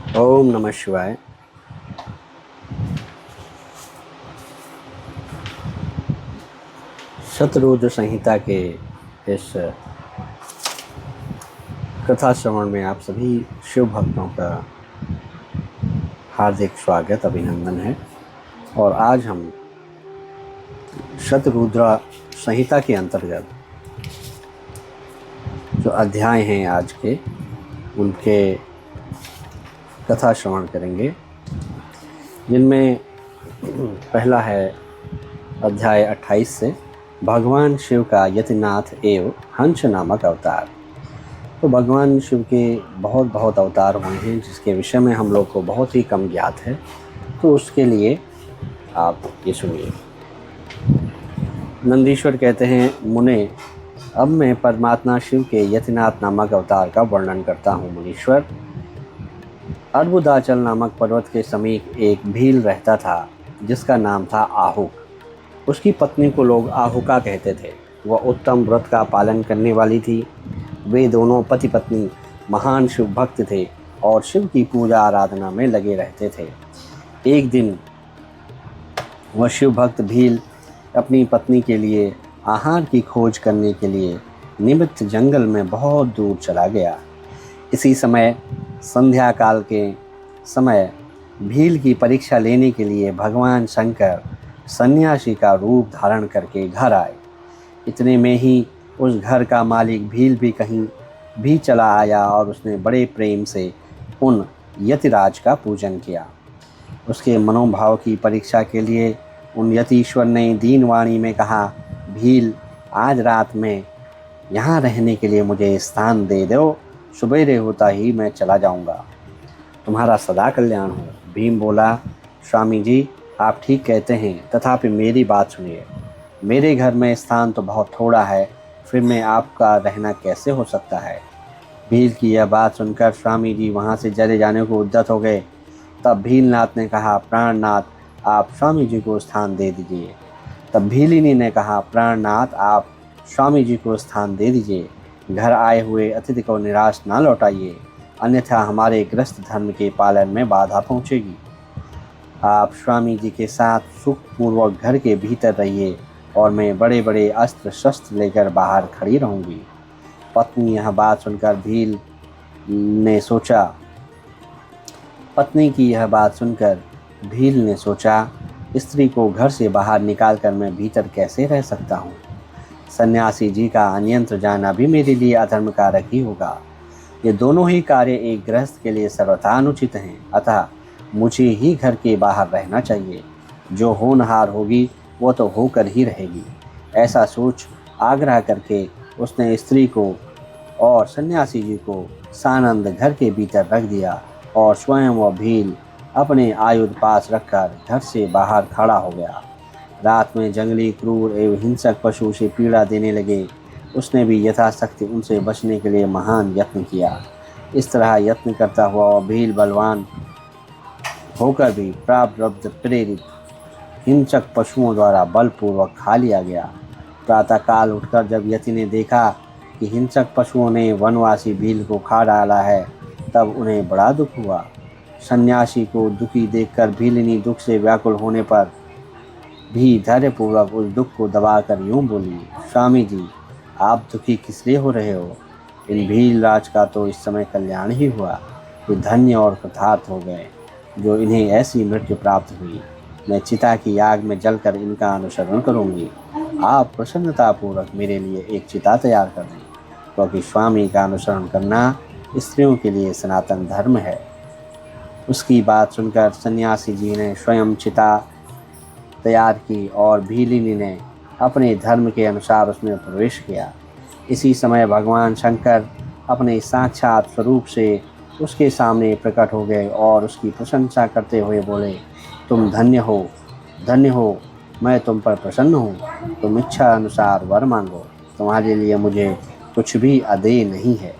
ओम नमः शिवाय। शतरुद्र संहिता के इस कथा श्रवण में आप सभी शिव भक्तों का हार्दिक स्वागत अभिनंदन है। और आज हम शतरुद्र संहिता के अंतर्गत जो अध्याय हैं आज के, उनके कथा श्रवण करेंगे, जिनमें पहला है अध्याय 28 से भगवान शिव का यतिनाथ एवं हंस नामक अवतार। तो भगवान शिव के बहुत अवतार हुए हैं, जिसके विषय में हम लोग को बहुत ही कम ज्ञात है। तो उसके लिए आप ये सुनिए। नंदीश्वर कहते हैं, मुने, अब मैं परमात्मा शिव के यतिनाथ नामक अवतार का वर्णन करता हूँ। मुनीश्वर, अर्बुदाचल नामक पर्वत के समीप एक भील रहता था, जिसका नाम था आहुक। उसकी पत्नी को लोग आहुका कहते थे। वह उत्तम व्रत का पालन करने वाली थी। वे दोनों पति पत्नी महान शिव भक्त थे और शिव की पूजा आराधना में लगे रहते थे। एक दिन वह शिव भक्त भील अपनी पत्नी के लिए आहार की खोज करने के लिए निमित्त जंगल में बहुत दूर चला गया। इसी समय संध्या काल के समय भील की परीक्षा लेने के लिए भगवान शंकर सन्यासी का रूप धारण करके घर आए। इतने में ही उस घर का मालिक भील भी कहीं भी चला आया और उसने बड़े प्रेम से उन यतिराज का पूजन किया। उसके मनोभाव की परीक्षा के लिए उन यतीश्वर ने दीनवाणी में कहा, भील, आज रात में यहाँ रहने के लिए मुझे स्थान दे दो। सुबेरे होता ही मैं चला जाऊँगा। तुम्हारा सदा कल्याण हो। भीम बोला, स्वामी जी, आप ठीक कहते हैं, तथापि मेरी बात सुनिए। मेरे घर में स्थान तो बहुत थोड़ा है, फिर मैं आपका रहना कैसे हो सकता है। भील की यह बात सुनकर स्वामी जी वहाँ से चले जाने को उद्यत हो गए। तब भीलनाथ ने कहा, प्राणनाथ, आप स्वामी जी को स्थान दे दीजिए। तब भीलिनी ने कहा, प्राणनाथ, आप स्वामी जी को स्थान दे दीजिए। घर आए हुए अतिथि को निराश ना लौटाइए, अन्यथा हमारे ग्रस्त धर्म के पालन में बाधा पहुँचेगी। आप स्वामी जी के साथ सुखपूर्वक घर के भीतर रहिए और मैं बड़े बड़े अस्त्र शस्त्र लेकर बाहर खड़ी रहूँगी। पत्नी यह बात सुनकर भील ने सोचा पत्नी की यह बात सुनकर भील ने सोचा, स्त्री को घर से बाहर निकालकर मैं भीतर कैसे रह सकता हूँ। सन्यासी जी का अन्यंत्र जाना भी मेरे लिए अधर्म कारक ही होगा। ये दोनों ही कार्य एक गृहस्थ के लिए सर्वथा अनुचित हैं, अतः मुझे ही घर के बाहर रहना चाहिए। जो होनहार होगी वो तो होकर ही रहेगी। ऐसा सोच आग्रह करके उसने स्त्री को और सन्यासी जी को सानंद घर के भीतर रख दिया और स्वयं वह भील अपने आयुध पास रखकर घर से बाहर खड़ा हो गया। रात में जंगली, क्रूर एवं हिंसक पशु उसे पीड़ा देने लगे। उसने भी यथाशक्ति उनसे बचने के लिए महान यत्न किया। इस तरह यत्न करता हुआ वह भील बलवान होकर भी प्रारब्ध प्रेरित हिंसक पशुओं द्वारा बलपूर्वक खा लिया गया। प्रातःकाल उठकर जब यति ने देखा कि हिंसक पशुओं ने वनवासी भील को खा डाला है, तब उन्हें बड़ा दुख हुआ। सन्यासी को दुखी देखकर भीलिनी दुख से व्याकुल होने पर भी धैर्यपूर्वक उस दुख को दबाकर यूं बोली, स्वामी जी, आप दुखी किस लिए हो रहे हो। इन भील राज का तो इस समय कल्याण ही हुआ। वे धन्य और कृतार्थ हो गए जो इन्हें ऐसी मृत्यु प्राप्त हुई। मैं चिता की आग में जलकर इनका अनुसरण करूंगी। आप प्रसन्नतापूर्वक मेरे लिए एक चिता तैयार कर दें, क्योंकि स्वामी का अनुसरण करना स्त्रियों के लिए सनातन धर्म है। उसकी बात सुनकर सन्यासी जी ने स्वयं चिता तैयार की और भीलिनी ने अपने धर्म के अनुसार उसमें प्रवेश किया। इसी समय भगवान शंकर अपने साक्षात स्वरूप से उसके सामने प्रकट हो गए और उसकी प्रशंसा करते हुए बोले, तुम धन्य हो, मैं तुम पर प्रसन्न हूँ। तुम इच्छा अनुसार वर मांगो, तुम्हारे लिए मुझे कुछ भी अदेय नहीं है।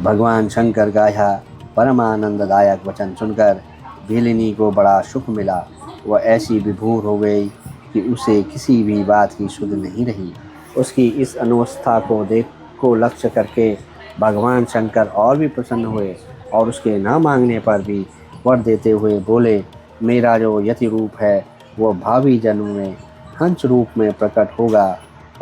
भगवान शंकर का यह परमानंददायक वचन सुनकर भीलिनी को बड़ा सुख मिला। वह ऐसी विभोर हो गई कि उसे किसी भी बात की सुध नहीं रही। उसकी इस अवस्था को लक्ष्य करके भगवान शंकर और भी प्रसन्न हुए और उसके न मांगने पर भी वर देते हुए बोले, मेरा जो यति रूप है वो भावी जन्म में हंस रूप में प्रकट होगा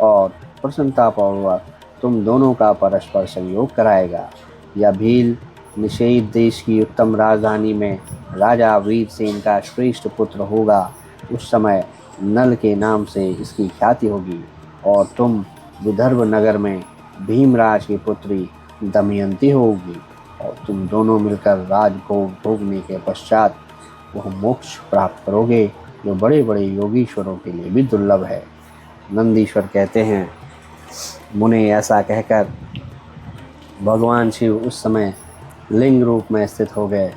और प्रसन्नतापूर्वक तुम दोनों का परस्पर संयोग कराएगा। यह भील निषेध देश की उत्तम राजधानी में राजा वीरसेन का श्रेष्ठ पुत्र होगा। उस समय नल के नाम से इसकी ख्याति होगी और तुम विदर्भ नगर में भीमराज की पुत्री दमयंती होगी और तुम दोनों मिलकर राजभोग भोगने के पश्चात वह मोक्ष प्राप्त करोगे जो बड़े बड़े योगीश्वरों के लिए भी दुर्लभ है। नंदीश्वर कहते हैं, मुने ऐसा कहकर भगवान शिव उस समय लिंग रूप में स्थित हो गए।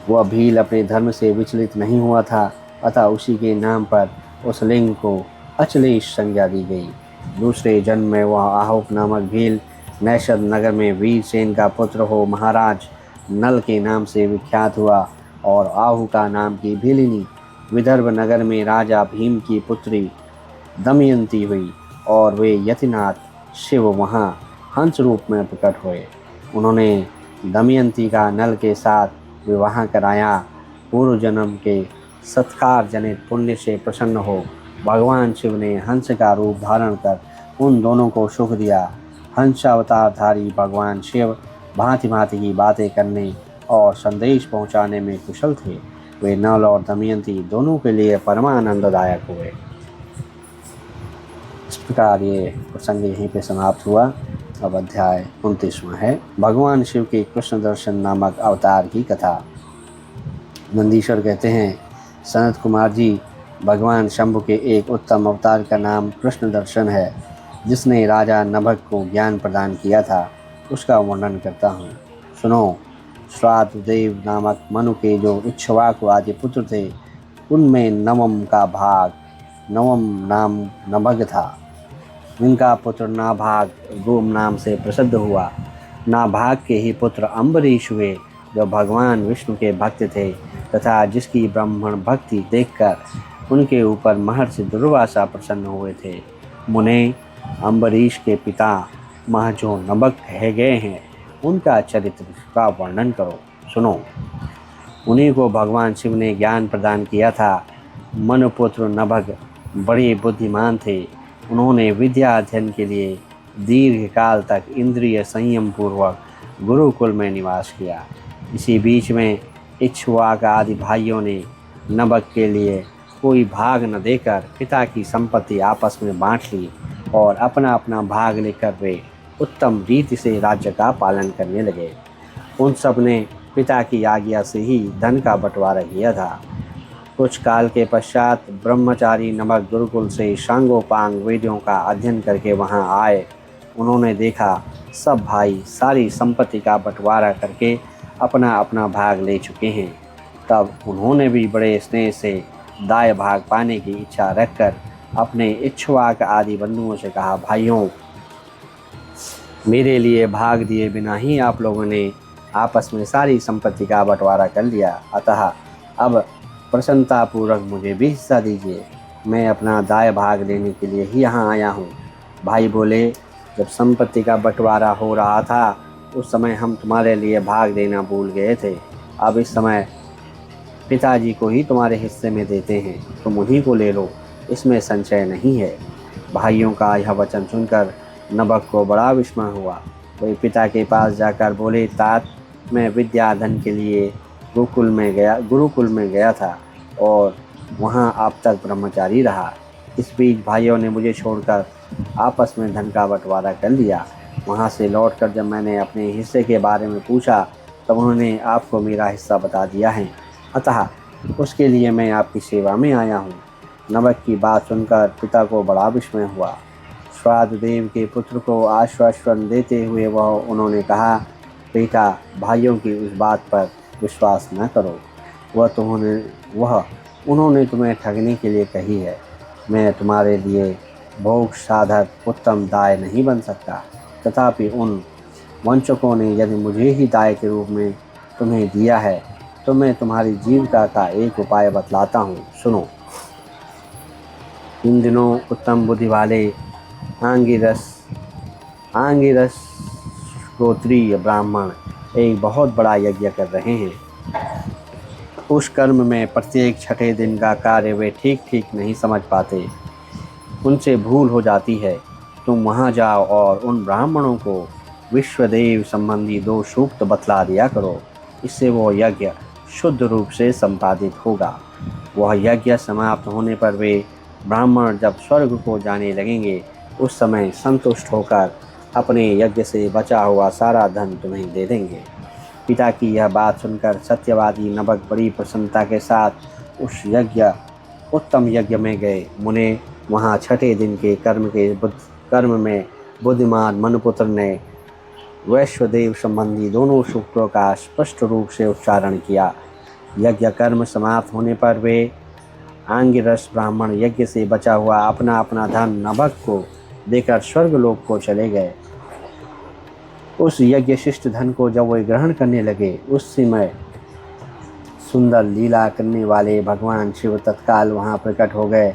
वह भील अपने धर्म से विचलित नहीं हुआ था, अतः उसी के नाम पर उस लिंग को अचलेश संज्ञा दी गई। दूसरे जन्म में वह आहुक नामक भील नैषद नगर में वीरसेन का पुत्र हो महाराज नल के नाम से विख्यात हुआ और आहुका नाम की भीलिनी विदर्भ नगर में राजा भीम की पुत्री दमयंती हुई और वे यतिनाथ शिव वहाँ हंस रूप में प्रकट हुए। उन्होंने दमयंती का नल के साथ विवाह कराया। पूर्व जन्म के सत्कार जनित पुण्य से प्रसन्न हो भगवान शिव ने हंस का रूप धारण कर उन दोनों को सुख दिया। हंसावतारधारी भगवान शिव भांति भांति की बातें करने और संदेश पहुंचाने में कुशल थे। वे नल और दमयंती दोनों के लिए परमानंददायक हुए। इस प्रकार ये प्रसंग यहीं पे समाप्त हुआ। अब अध्याय 29वां है, भगवान शिव के कृष्ण दर्शन नामक अवतार की कथा। नंदीश्वर कहते हैं, सनत कुमार जी, भगवान शंभु के एक उत्तम अवतार का नाम कृष्ण दर्शन है, जिसने राजा नभग को ज्ञान प्रदान किया था, उसका वर्णन करता हूँ। सुनो। श्राद्धदेव नामक मनु के जो इक्ष्वाकु आदि पुत्र थे, उनमें नवम नाम नभग था। इनका पुत्र नाभाग गोम नाम से प्रसिद्ध हुआ। नाभाग के ही पुत्र अम्बरीश हुए, जो भगवान विष्णु के भक्त थे तथा जिसकी ब्राह्मण भक्ति देखकर उनके ऊपर महर्षि दुर्वासा प्रसन्न हुए थे। मुने, अम्बरीश के पिता मह जो नभग कहे गए हैं, उनका चरित्र का वर्णन करो। सुनो। उन्हीं को भगवान शिव ने ज्ञान प्रदान किया था। मनुपुत्र नभग बड़े बुद्धिमान थे। उन्होंने विद्या अध्ययन के लिए दीर्घ काल तक इंद्रिय संयम पूर्वक गुरुकुल में निवास किया। इसी बीच में इक्ष्वाक आदि भाइयों ने नभग के लिए कोई भाग न देकर पिता की संपत्ति आपस में बांट ली और अपना अपना भाग लेकर वे उत्तम रीति से राज्य का पालन करने लगे। उन सब ने पिता की आज्ञा से ही धन का बंटवारा किया था। कुछ काल के पश्चात ब्रह्मचारी नभग गुरुकुल से सांगोपांग वेदों का अध्ययन करके वहां आए। उन्होंने देखा सब भाई सारी संपत्ति का बंटवारा करके अपना अपना भाग ले चुके हैं। तब उन्होंने भी बड़े स्नेह से दाय भाग पाने की इच्छा रखकर अपने इक्ष्वाक आदि बंधुओं से कहा, भाइयों, मेरे लिए भाग दिए बिना ही आप लोगों ने आपस में सारी संपत्ति का बंटवारा कर लिया, अतः अब प्रसन्नतापूर्वक मुझे भी हिस्सा दीजिए। मैं अपना दाय भाग लेने के लिए ही यहाँ आया हूँ। भाई बोले, जब संपत्ति का बंटवारा हो रहा था उस समय हम तुम्हारे लिए भाग देना भूल गए थे। अब इस समय पिताजी को ही तुम्हारे हिस्से में देते हैं, तुम उन्हीं को ले लो, इसमें संशय नहीं है। भाइयों का यह वचन सुनकर नभग को बड़ा विस्मय हुआ। वे पिता के पास जाकर बोले, तात, मैं विद्याधन के लिए गुरुकुल में गया था और वहाँ आप तक ब्रह्मचारी रहा। इस बीच भाइयों ने मुझे छोड़कर आपस में धन का बंटवारा कर लिया। वहाँ से लौटकर जब मैंने अपने हिस्से के बारे में पूछा तब उन्होंने आपको मेरा हिस्सा बता दिया है, अतः उसके लिए मैं आपकी सेवा में आया हूँ। नभग की बात सुनकर पिता को बड़ा विस्मय हुआ। श्राद्धदेव के पुत्र को आश्वासन देते हुए उन्होंने कहा, बेटा, भाइयों की उस बात पर विश्वास न करो। उन्होंने तुम्हें ठगने के लिए कही है। मैं तुम्हारे लिए भोग साधक उत्तम दाय नहीं बन सकता। तथापि उन वंचकों ने यदि मुझे ही दाय के रूप में तुम्हें दिया है तो मैं तुम्हारी जीविका का एक उपाय बतलाता हूँ, सुनो। इन दिनों उत्तम बुद्धि वाले आंगिरस गोत्रीय ब्राह्मण एक बहुत बड़ा यज्ञ कर रहे हैं। उस कर्म में प्रत्येक छठे दिन का कार्य वे ठीक ठीक नहीं समझ पाते, उनसे भूल हो जाती है। तुम वहाँ जाओ और उन ब्राह्मणों को विश्वदेव संबंधी 2 सूक्त बतला दिया करो। इससे वो यज्ञ शुद्ध रूप से संपादित होगा। वह यज्ञ समाप्त होने पर वे ब्राह्मण जब स्वर्ग को जाने लगेंगे, उस समय संतुष्ट होकर अपने यज्ञ से बचा हुआ सारा धन तुम्हें दे देंगे। पिता की यह बात सुनकर सत्यवादी नबक बड़ी प्रसन्नता के साथ उस उत्तम यज्ञ में गए। मुने वहाँ छठे दिन के कर्म में बुद्धिमान मनुपुत्र ने वैश्वदेव संबंधी 2 सूक्तों का स्पष्ट रूप से उच्चारण किया। यज्ञ कर्म समाप्त होने पर वे आंगिरस ब्राह्मण यज्ञ से बचा हुआ अपना अपना धन नभक को देकर स्वर्गलोक को चले गए। उस यज्ञ शिष्ट धन को जब वे ग्रहण करने लगे, उस समय सुंदर लीला करने वाले भगवान शिव तत्काल वहाँ प्रकट हो गए।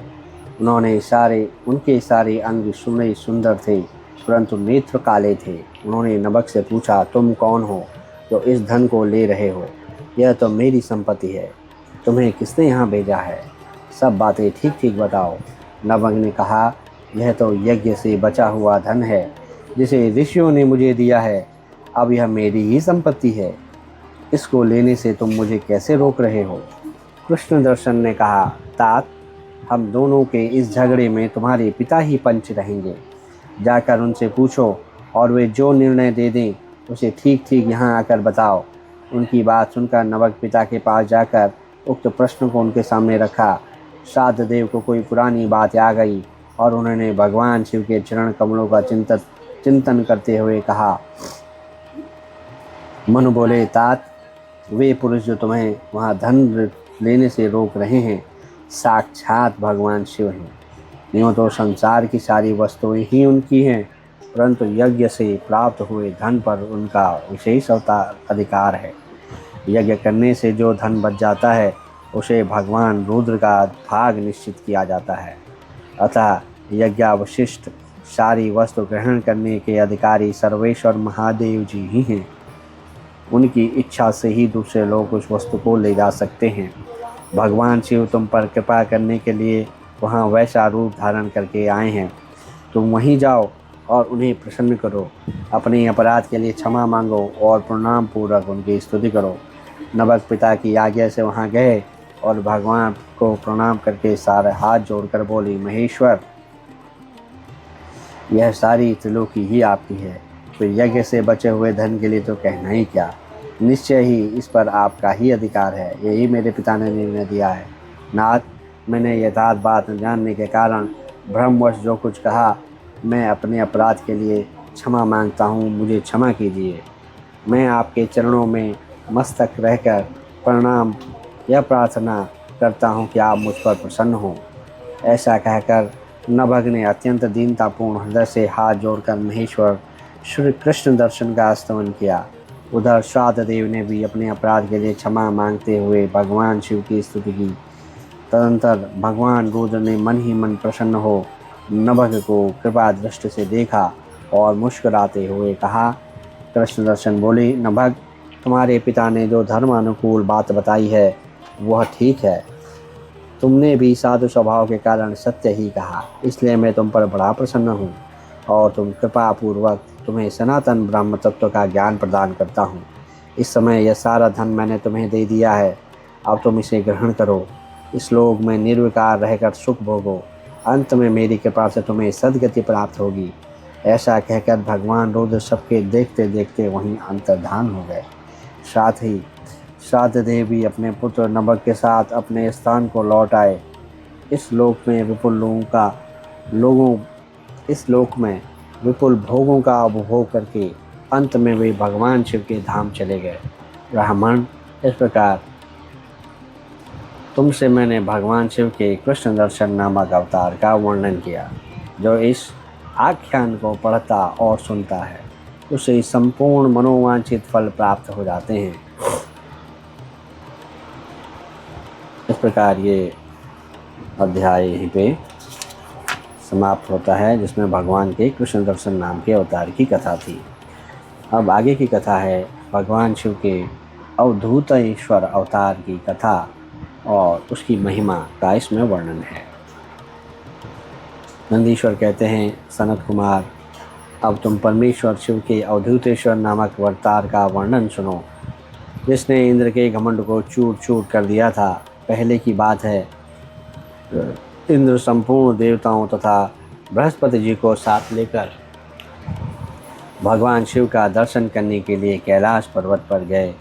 उनके सारे अंग सुंदर थे, परंतु नेत्र काले थे। उन्होंने नबक से पूछा, तुम कौन हो जो इस धन को ले रहे हो? यह तो मेरी संपत्ति है, तुम्हें किसने यहाँ भेजा है? सब बातें ठीक ठीक बताओ। नबक ने कहा, यह तो यज्ञ से बचा हुआ धन है जिसे ऋषियों ने मुझे दिया है। अब यह मेरी ही संपत्ति है, इसको लेने से तुम मुझे कैसे रोक रहे हो? कृष्ण दर्शन ने कहा, तात, हम दोनों के इस झगड़े में तुम्हारे पिता ही पंच रहेंगे। जाकर उनसे पूछो और वे जो निर्णय दे दें उसे ठीक ठीक यहाँ आकर बताओ। उनकी बात सुनकर नबक पिता के पास जाकर उक्त प्रश्न को उनके सामने रखा। श्राद्ध देव को कोई पुरानी बात आ गई और उन्होंने भगवान शिव के चरण कमलों का चिंतन करते हुए कहा। मनु बोले, तात, वे पुरुष जो तुम्हें वहाँ धन लेने से रोक रहे हैं, साक्षात भगवान शिव हैं। यूँ तो संसार की सारी वस्तुएं ही उनकी हैं, परंतु यज्ञ से प्राप्त हुए धन पर उनका विशेष अधिकार है। यज्ञ करने से जो धन बच जाता है, उसे भगवान रुद्र का भाग निश्चित किया जाता है। अतः यज्ञावशिष्ट सारी वस्तु ग्रहण करने के अधिकारी सर्वेश्वर महादेव जी ही हैं। उनकी इच्छा से ही दूसरे लोग उस वस्तु को ले जा सकते हैं। भगवान शिव तुम पर कृपा करने के लिए वहाँ वैसा रूप धारण करके आए हैं। तुम वहीं जाओ और उन्हें प्रसन्न करो, अपने अपराध के लिए क्षमा मांगो और प्रणाम पूर्वक उनकी स्तुति करो। नबक पिता की आज्ञा से वहाँ गए और भगवान को प्रणाम करके सारे हाथ जोड़कर बोली, महेश्वर, यह सारी त्रिलोकी ही आपकी है। फिर यज्ञ से बचे हुए धन के लिए तो कहना ही क्या, निश्चय ही इस पर आपका ही अधिकार है। यही मेरे पिता ने निर्णय दिया है। नाथ, मैंने यथार्थ बात न जानने के कारण भ्रमवश जो कुछ कहा, मैं अपने अपराध के लिए क्षमा मांगता हूँ, मुझे क्षमा कीजिए। मैं आपके चरणों में मस्तक रहकर यह प्रार्थना करता हूँ कि आप मुझ पर प्रसन्न हों। ऐसा कहकर नभग ने अत्यंत दीनतापूर्ण हृदय से हाथ जोड़कर महेश्वर श्री कृष्ण दर्शन का स्तवन किया। उधर श्राद्ध देव ने भी अपने अपराध के लिए क्षमा मांगते हुए भगवान शिव की स्तुति की। तदंतर भगवान रुद्र ने मन ही मन प्रसन्न हो नभग को कृपा दृष्टि से देखा और मुस्कुराते हुए कहा। कृष्ण दर्शन बोले, नभग, तुम्हारे पिता ने जो धर्मानुकूल बात बताई है वह ठीक है। तुमने भी साधु स्वभाव के कारण सत्य ही कहा, इसलिए मैं तुम पर बड़ा प्रसन्न हूँ और तुम कृपा पूर्वक तुम्हें सनातन ब्रह्म तत्व का ज्ञान प्रदान करता हूँ। इस समय यह सारा धन मैंने तुम्हें दे दिया है, अब तुम इसे ग्रहण करो। इस लोक में निर्विकार रहकर सुख भोगो, अंत में मेरी कृपा से तुम्हें सद्गति प्राप्त होगी। ऐसा कहकर भगवान रुद्र सबके देखते देखते वहीं अंतर्धान हो गए। साथ ही श्राद्ध देव भी अपने पुत्र नभग के साथ अपने स्थान को लौट आए। इस लोक में विपुल भोगों का उपभोग करके अंत में वे भगवान शिव के धाम चले गए। ब्राह्मण, इस प्रकार तुमसे मैंने भगवान शिव के कृष्ण दर्शन नामक अवतार का वर्णन किया। जो इस आख्यान को पढ़ता और सुनता है उसे संपूर्ण मनोवांछित फल प्राप्त हो जाते हैं। इस प्रकार ये अध्याय यहीं पे समाप्त होता है, जिसमें भगवान के कृष्ण दर्शन नाम के अवतार की कथा थी। अब आगे की कथा है भगवान शिव के अवधूत ईश्वर अवतार की कथा और उसकी महिमा का इसमें वर्णन है। नंदीश्वर कहते हैं, सनत कुमार, अब तुम परमेश्वर शिव के अवधूतेश्वर नामक अवतार का वर्णन सुनो, जिसने इंद्र के घमंड को चूर चूर कर दिया था। पहले की बात है, इंद्र संपूर्ण देवताओं तथा बृहस्पति जी को साथ लेकर भगवान शिव का दर्शन करने के लिए कैलाश पर्वत पर गए।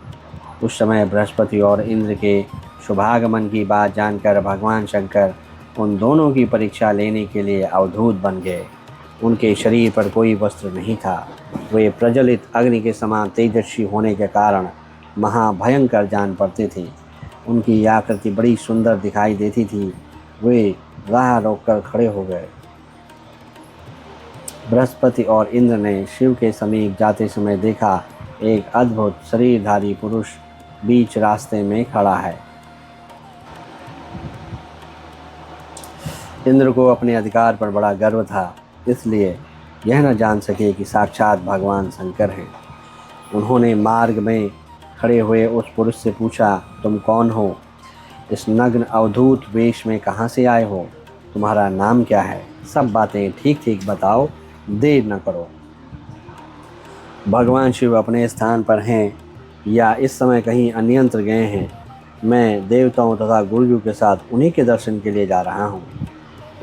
उस समय बृहस्पति और इंद्र के शुभागमन की बात जानकर भगवान शंकर उन दोनों की परीक्षा लेने के लिए अवधूत बन गए। उनके शरीर पर कोई वस्त्र नहीं था। वे प्रज्वलित अग्नि के समान तेजस्वी होने के कारण महाभयंकर जान पड़ते थे। उनकी आकृति बड़ी सुंदर दिखाई देती थी। वे राह रोककर खड़े हो गए। बृहस्पति और इंद्र ने शिव के समीप जाते समय देखा, एक अद्भुत शरीरधारी पुरुष बीच रास्ते में खड़ा है। इंद्र को अपने अधिकार पर बड़ा गर्व था, इसलिए यह न जान सके कि साक्षात भगवान शंकर हैं। उन्होंने मार्ग में खड़े हुए उस पुरुष से पूछा, तुम कौन हो? इस नग्न अवधूत वेश में कहाँ से आए हो? तुम्हारा नाम क्या है? सब बातें ठीक ठीक बताओ, देर न करो। भगवान शिव अपने स्थान पर हैं या इस समय कहीं अन्यंत्र गए हैं। मैं देवताओं तथा गुरुजों के साथ उन्हीं के दर्शन के लिए जा रहा हूँ।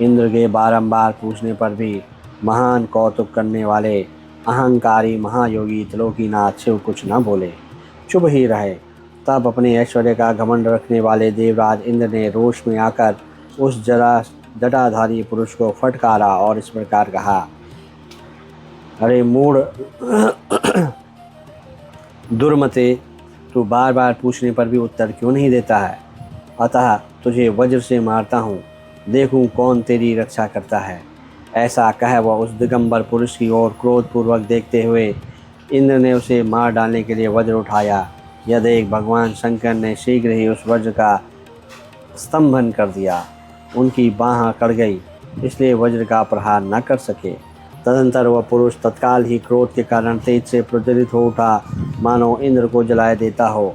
इंद्र के बारंबार पूछने पर भी महान कौतुक करने वाले अहंकारी महायोगी त्रिलोकीनाथ शिव कुछ न बोले, चुप ही रहे। तब अपने ऐश्वर्य का घमंड रखने वाले देवराज इंद्र ने रोष में आकर उस जटाधारी पुरुष को फटकारा और इस प्रकार कहा, अरे मूढ़ दुर्मते, तू बार बार पूछने पर भी उत्तर क्यों नहीं देता है? अतः तुझे वज्र से मारता हूँ, देखूं कौन तेरी रक्षा करता है। ऐसा कह वह उस दिगंबर पुरुष की ओर क्रोधपूर्वक देखते हुए इंद्र ने उसे मार डालने के लिए वज्र उठाया। यह देख भगवान शंकर ने शीघ्र ही उस वज्र का स्तंभन कर दिया। उनकी बाँह अकड़ गई, इसलिए वज्र का प्रहार न कर सके। तदंतर वह पुरुष तत्काल ही क्रोध के कारण तेज से प्रज्वलित हो उठा, मानो इंद्र को जलाए देता हो।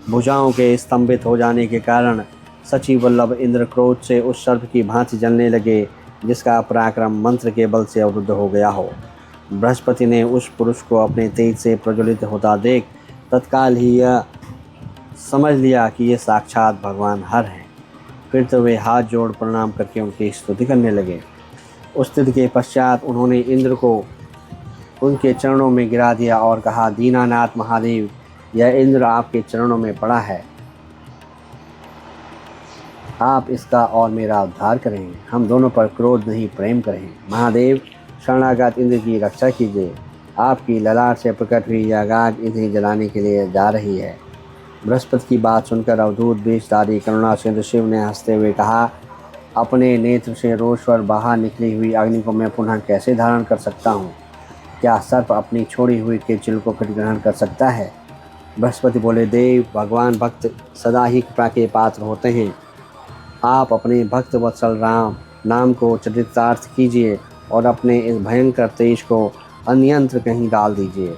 भुजाओं के स्तंभित हो जाने के कारण सचिव वल्लभ इंद्र क्रोध से उस सर्प की भांति जलने लगे, जिसका पराक्रम मंत्र के बल से अवरुद्ध हो गया हो। बृहस्पति ने उस पुरुष को अपने तेज से प्रज्वलित होता देख तत्काल ही यह समझ लिया कि ये साक्षात भगवान हर हैं। फिर तो वे हाथ जोड़ प्रणाम करके उनकी स्तुति करने लगे। उस स्थिति के पश्चात उन्होंने इंद्र को उनके चरणों में गिरा दिया और कहा, दीनानाथ महादेव, यह इंद्र आपके चरणों में पड़ा है, आप इसका और मेरा उद्धार करें। हम दोनों पर क्रोध नहीं प्रेम करें। महादेव, शरणागत इंद्र की रक्षा कीजिए। आपकी ललाट से प्रकट हुई यह आग इन्हें जलाने के लिए जा रही है। बृहस्पति की बात सुनकर अवधूत वेशधारी करुणा सिंधु शिव ने हंसते हुए कहा, अपने नेत्र से रोषवर बाहर निकली हुई अग्नि को मैं पुनः कैसे धारण कर सकता हूँ? क्या सर्प अपनी छोड़ी हुई केचुल को फिर ग्रहण कर सकता है? बृहस्पति बोले, देव, भगवान भक्त सदा ही कृपा के पात्र होते हैं। आप अपने भक्त वत्सल राम नाम को चरितार्थ कीजिए और अपने इस भयंकर तेज को अन्यंत्र कहीं डाल दीजिए।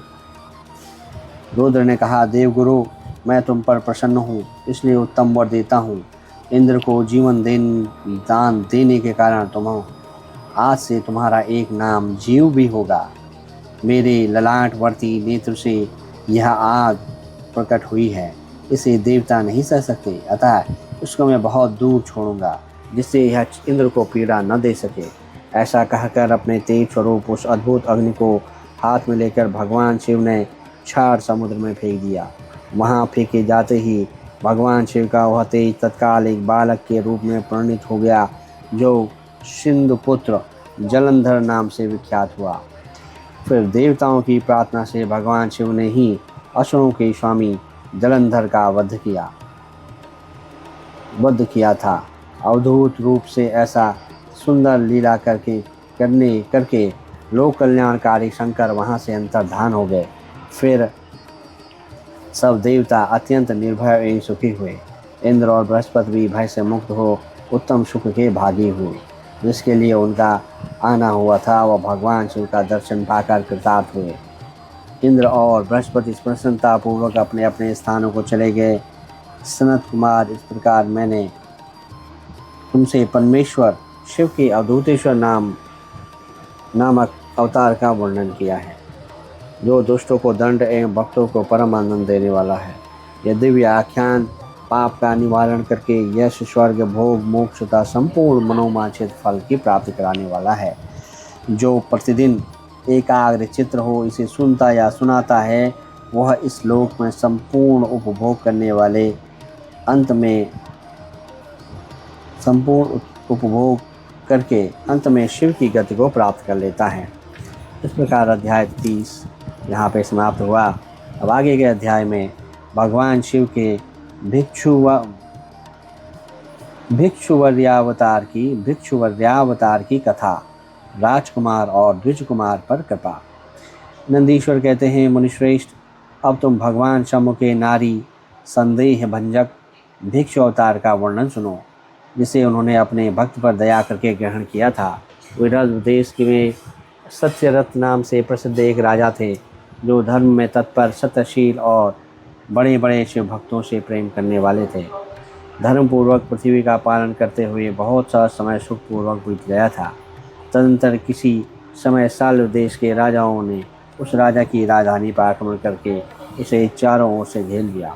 रुद्र ने कहा, देवगुरु, मैं तुम पर प्रसन्न हूँ, इसलिए उत्तम वर देता हूँ। इंद्र को जीवन दान देने के कारण आज से तुम्हारा एक नाम जीव भी होगा। मेरे ललाटवर्ती नेत्र से यह आग प्रकट हुई है, इसे देवता नहीं सह सकते, अतः उसको मैं बहुत दूर छोड़ूंगा, जिससे यह इंद्र को पीड़ा न दे सके। ऐसा कहकर अपने तेज स्वरूप उस अद्भुत अग्नि को हाथ में लेकर भगवान शिव ने क्षार समुद्र में फेंक दिया। वहाँ फेंके जाते ही भगवान शिव का वह तेज तत्काल एक बालक के रूप में परिणित हो गया, जो सिंधुपुत्र जलंधर नाम से विख्यात हुआ। फिर देवताओं की प्रार्थना से भगवान शिव ने ही असुरों के स्वामी जलंधर का वध किया था। अवधूत रूप से ऐसा सुंदर लीला करके लोक कल्याणकारी शंकर वहाँ से अंतर्धान हो गए। फिर सब देवता अत्यंत निर्भय एवं सुखी हुए। इंद्र और बृहस्पति भी भय से मुक्त हो उत्तम सुख के भागी हुए। जिसके लिए उनका आना हुआ था, वह भगवान शिव का दर्शन पाकर कृतार्थ हुए। इंद्र और बृहस्पति प्रसन्नतापूर्वक अपने अपने स्थानों को चले गए। सनत कुमार, इस प्रकार मैंने तुमसे परमेश्वर शिव के अवधूतेश्वर नामक अवतार का वर्णन किया है, जो दुष्टों को दंड एवं भक्तों को परम आनंद देने वाला है। यह दिव्य आख्यान पाप का निवारण करके यश, स्वर्ग, भोग, मोक्ष तथा संपूर्ण मनोवांछित फल की प्राप्ति कराने वाला है। जो प्रतिदिन एकाग्र चित्र हो इसे सुनता या सुनाता है, वह इस लोक में संपूर्ण उपभोग करने वाले अंत में शिव की गति को प्राप्त कर लेता है। इस प्रकार अध्याय 30 यहाँ पे समाप्त हुआ। अब आगे के अध्याय में भगवान शिव के भिक्षुवर्यावतार की कथा, राजकुमार और द्विजकुमार पर कृपा। नंदीश्वर कहते हैं, मुनिश्रेष्ठ, अब तुम भगवान शंभु के नारी संदेह भंजक भिक्षु अवतार का वर्णन सुनो, जिसे उन्होंने अपने भक्त पर दया करके ग्रहण किया था। विदर्भ देश में सत्यरथ नाम से प्रसिद्ध एक राजा थे, जो धर्म में तत्पर, सत्यशील और बड़े बड़े शिव भक्तों से प्रेम करने वाले थे। धर्मपूर्वक पृथ्वी का पालन करते हुए बहुत सा समय सुखपूर्वक बीत गया था। तदनंतर किसी समय शाल्व देश के राजाओं ने उस राजा की राजधानी पर आक्रमण करके उसे चारों ओर से घेर लिया।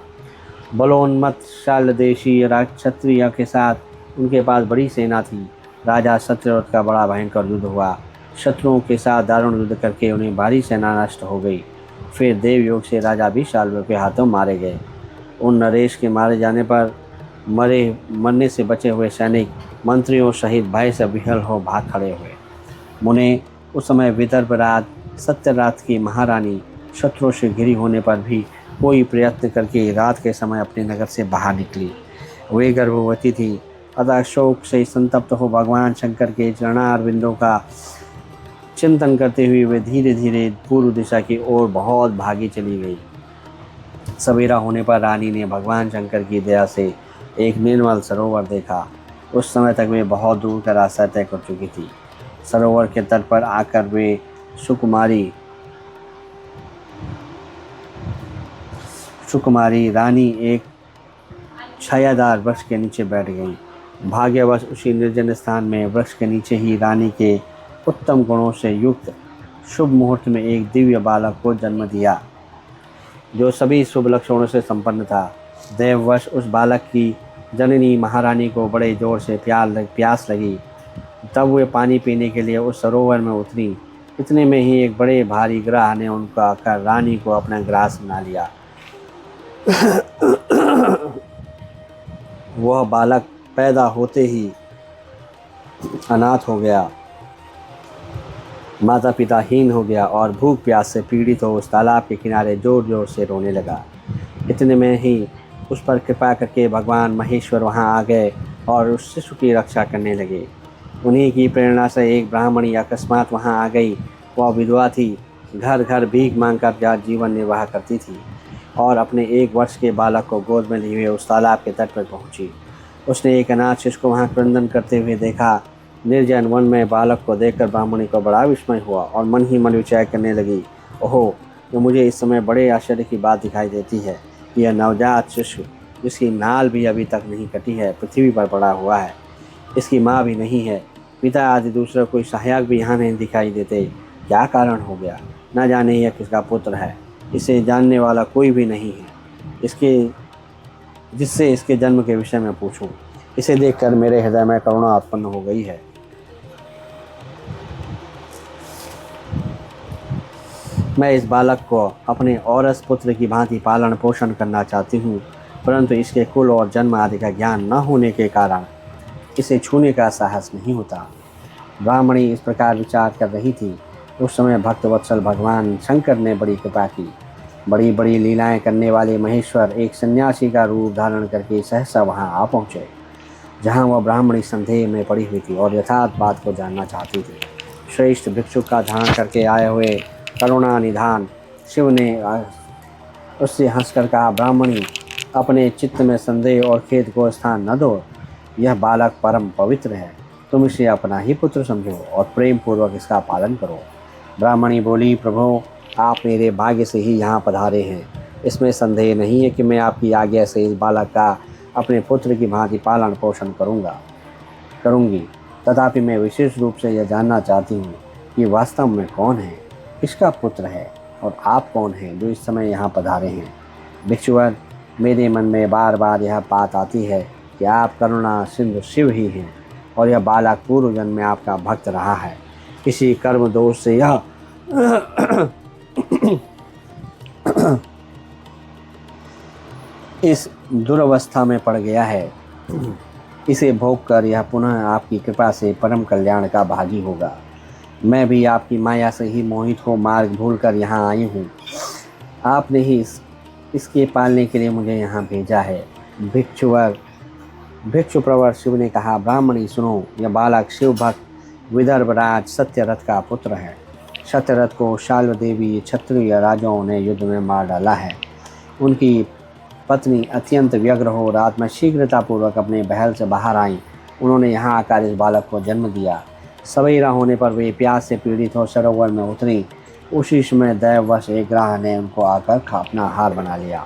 बलोन्मत्त शाल्व देशी क्षत्रिय के साथ उनके पास बड़ी सेना थी। राजा सत्यव्रत का बड़ा भयंकर युद्ध हुआ। शत्रुओं के साथ दारुण युद्ध करके उन्हें भारी सेना नष्ट हो गई। फिर देवयोग से राजा भी शाल्व के हाथों मारे गए। उन नरेश के मारे जाने पर मरने से बचे हुए सैनिक मंत्रियों सहित भय से विह्वल हो भाग खड़े हुए। मुने उस समय विदर्भ राज सत्यरात की महारानी शत्रुओं से घिरी होने पर भी कोई प्रयत्न करके रात के समय अपने नगर से बाहर निकली। वे गर्भवती थी, अतः शोक से संतप्त हो भगवान शंकर के चरणारविंदों का चिंतन करते हुए वे धीरे धीरे पूर्व दिशा की ओर बहुत भागी चली गई। सवेरा होने पर रानी ने भगवान शंकर की दया से एक निर्मल सरोवर देखा। उस समय तक वे बहुत दूर का रास्ता तय कर चुकी थी। सरोवर के तट पर आकर वे सुकुमारी रानी एक छायादार वृक्ष के नीचे बैठ गई। भाग्यवश उसी निर्जन स्थान में वृक्ष के नीचे ही रानी के उत्तम गुणों से युक्त शुभ मुहूर्त में एक दिव्य बालक को जन्म दिया, जो सभी शुभ लक्षणों से संपन्न था। देववश उस बालक की जननी महारानी को बड़े जोर से प्यास लगी। तब वे पानी पीने के लिए उस सरोवर में उतरी। इतने में ही एक बड़े भारी ग्राह ने उनका आकर रानी को अपना ग्रास बना लिया। वह बालक पैदा होते ही अनाथ हो गया, माता पिता हीन हो गया और भूख प्यास से पीड़ित हो उस तालाब के किनारे जोर जोर से रोने लगा। इतने में ही उस पर कृपा करके भगवान महेश्वर वहां आ गए और उस शिशु की रक्षा करने लगे। उन्हीं की प्रेरणा से एक ब्राह्मणी अकस्मात वहां आ गई। वह विधवा थी, घर घर भीख मांगकर जीवन निर्वाह करती थी और अपने 1 वर्ष के बालक को गोद में लिए हुए उस तालाब के तट पर पहुंची। उसने एक अनाथ शिशु को वहां क्रंदन करते हुए देखा। निर्जन वन में बालक को देखकर ब्राह्मणी को बड़ा विस्मय हुआ और मन ही मन विचार करने लगी, ओहो, तो मुझे इस समय बड़े आश्चर्य की बात दिखाई देती है। यह नवजात शिशु, जिसकी नाल भी अभी तक नहीं कटी है, पृथ्वी पर पड़ा हुआ है। इसकी माँ भी नहीं है, पिता आदि दूसरा कोई सहायक भी यहाँ नहीं दिखाई देते। क्या कारण हो गया? न जाने यह किसका पुत्र है। इसे जानने वाला कोई भी नहीं है जिससे इसके जन्म के विषय में पूछूं। इसे देखकर मेरे हृदय में करुणा उत्पन्न हो गई है। मैं इस बालक को अपने औरस पुत्र की भांति पालन पोषण करना चाहती हूँ, परंतु इसके कुल और जन्म आदि का ज्ञान न होने के कारण इसे छूने का साहस नहीं होता। ब्राह्मणी इस प्रकार विचार कर रही थी। उस समय भक्तवत्सल भगवान शंकर ने बड़ी कृपा की। बड़ी बड़ी लीलाएं करने वाले महेश्वर एक सन्यासी का रूप धारण करके सहसा वहां आ पहुँचे, जहां वह ब्राह्मणी संदेह में पड़ी हुई थी और यथार्थ बात को जानना चाहती थी। श्रेष्ठ भिक्षुक का धारण करके आए हुए करुणा निधान शिव ने उससे हंसकर कहा, ब्राह्मणी, अपने चित्त में संदेह और खेद को स्थान न दो। यह बालक परम पवित्र है। तुम इसे अपना ही पुत्र समझो और प्रेम पूर्वक इसका पालन करो। ब्राह्मणी बोली, प्रभु, आप मेरे भाग्य से ही यहाँ पधारे हैं। इसमें संदेह नहीं है कि मैं आपकी आज्ञा से इस बालक का अपने पुत्र की भांति पालन पोषण करूँगी। तथापि मैं विशेष रूप से यह जानना चाहती हूँ कि वास्तव में कौन है, किसका पुत्र है और आप कौन हैं जो इस समय यहाँ पधारे हैं। भिक्षुवर, मेरे मन में बार बार यह बात आती है कि आप करुणा सिंधु शिव ही हैं और यह बालक पूर्व जन्म में आपका भक्त रहा है। किसी कर्म दोष से यह इस दुर्अवस्था में पड़ गया है। इसे भोग कर यह पुनः आपकी कृपा से परम कल्याण का भागी होगा। मैं भी आपकी माया से ही मोहित हो मार्ग भूल कर यहाँ आई हूँ। आपने ही इसके पालने के लिए मुझे यहाँ भेजा है। भिक्षु प्रवर शिव ने कहा, ब्राह्मणी सुनो, यह बालक शिव भक्त विदर्भराज सत्यरथ का पुत्र है। सत्यरथ को शाल्व देवी क्षत्रिय राजाओं ने युद्ध में मार डाला है। उनकी पत्नी अत्यंत व्यग्र हो रात में शीघ्रतापूर्वक अपने महल से बाहर आईं। उन्होंने यहाँ आकर इस बालक को जन्म दिया। सवेरा होने पर वे प्यास से पीड़ित हो सरोवर में उतरी। उसी समय दैववश एक ग्राह ने उनको आकर अपना आहार बना लिया।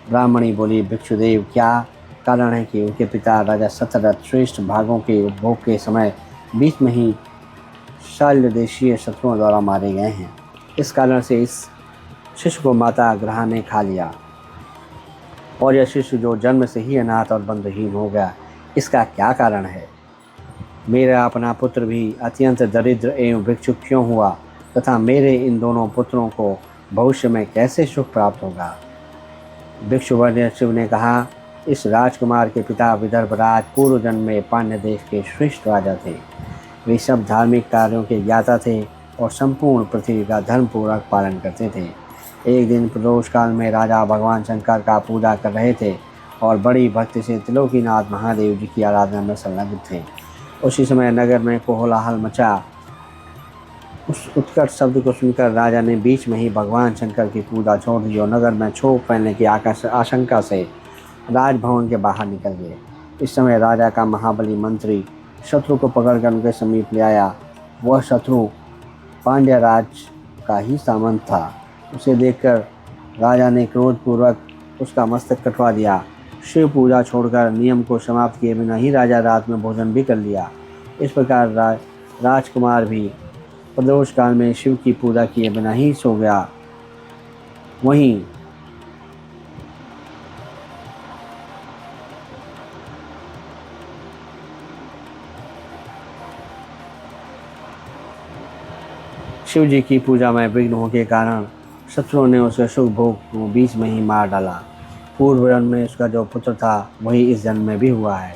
ब्राह्मणी बोली, भिक्षुदेव, क्या कारण है कि उनके पिता राजा सत्यरथ श्रेष्ठ भागों के उपभोग के समय बीच में ही शाल्य देशीय शत्रुओं द्वारा मारे गए हैं। इस कारण से इस शिशु को माता ग्रह ने खा लिया और यह शिशु जो जन्म से ही अनाथ और बंधुहीन हो गया, इसका क्या कारण है। मेरा अपना पुत्र भी अत्यंत दरिद्र एवं भिक्षुक क्यों हुआ तथा मेरे इन दोनों पुत्रों को भविष्य में कैसे सुख प्राप्त होगा। भिक्षुवर शिव ने कहा, इस राजकुमार के पिता विदर्भराज पूर्व जन्म में पांड्य देश के श्रेष्ठ राजा थे। वे सब धार्मिक कार्यों के ज्ञाता थे और संपूर्ण पृथ्वी का धर्मपूर्वक पालन करते थे। एक दिन प्रदोष काल में राजा भगवान शंकर का पूजा कर रहे थे और बड़ी भक्ति से त्रिलोकीनाथ महादेव जी की आराधना में संलग्न थे। उसी समय नगर में कोलाहल मचा। उस उत्कट शब्द को सुनकर राजा ने बीच में ही भगवान शंकर की पूजा छोड़ दी और नगर में क्षोभ फैलने की आशंका से राजभवन के बाहर निकल गए। इस समय राजा का महाबली मंत्री शत्रु को पकड़कर उनके समीप ले आया। वह शत्रु पांड्य राज का ही सामंत था। उसे देखकर राजा ने क्रोधपूर्वक उसका मस्तक कटवा दिया। शिव पूजा छोड़कर नियम को समाप्त किए बिना ही राजा रात में भोजन भी कर लिया। इस प्रकार राजकुमार भी प्रदोष काल में शिव की पूजा किए बिना ही सो गया। वहीं शिव जी की पूजा में विघ्नों के कारण शत्रुओं ने उसके शुभ भोग को बीच में ही मार डाला। पूर्व जन्म में उसका जो पुत्र था वही इस जन्म में भी हुआ है।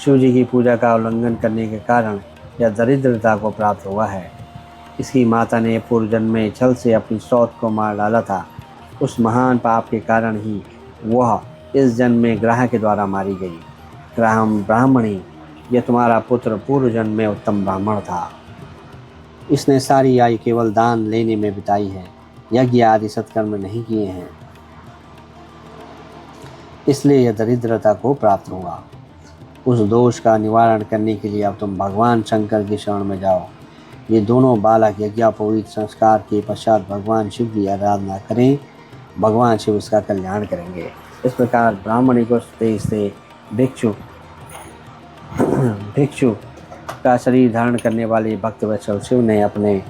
शिव जी की पूजा का उल्लंघन करने के कारण यह दरिद्रता को प्राप्त हुआ है। इसकी माता ने पूर्व जन्म में छल से अपनी सौत को मार डाला था। उस महान पाप के कारण ही वह इस जन्म में ग्रह के द्वारा मारी गई। ब्राह्मणी, यह तुम्हारा पुत्र पूर्व जन्म में उत्तम ब्राह्मण था। इसने सारी आयु केवल दान लेने में बिताई है, यज्ञ आदि सत्कर्म नहीं किए हैं, इसलिए यह दरिद्रता को प्राप्त हुआ। उस दोष का निवारण करने के लिए अब तुम भगवान शंकर की शरण में जाओ। ये दोनों बालक यज्ञोपवीत संस्कार के पश्चात भगवान शिव की आराधना करें, भगवान शिव इसका कल्याण करेंगे। इस प्रकार ब्राह्मणी को तेज से भिक्षु का शरीर धारण करने वाले भक्तवत्सल शिव ने अपने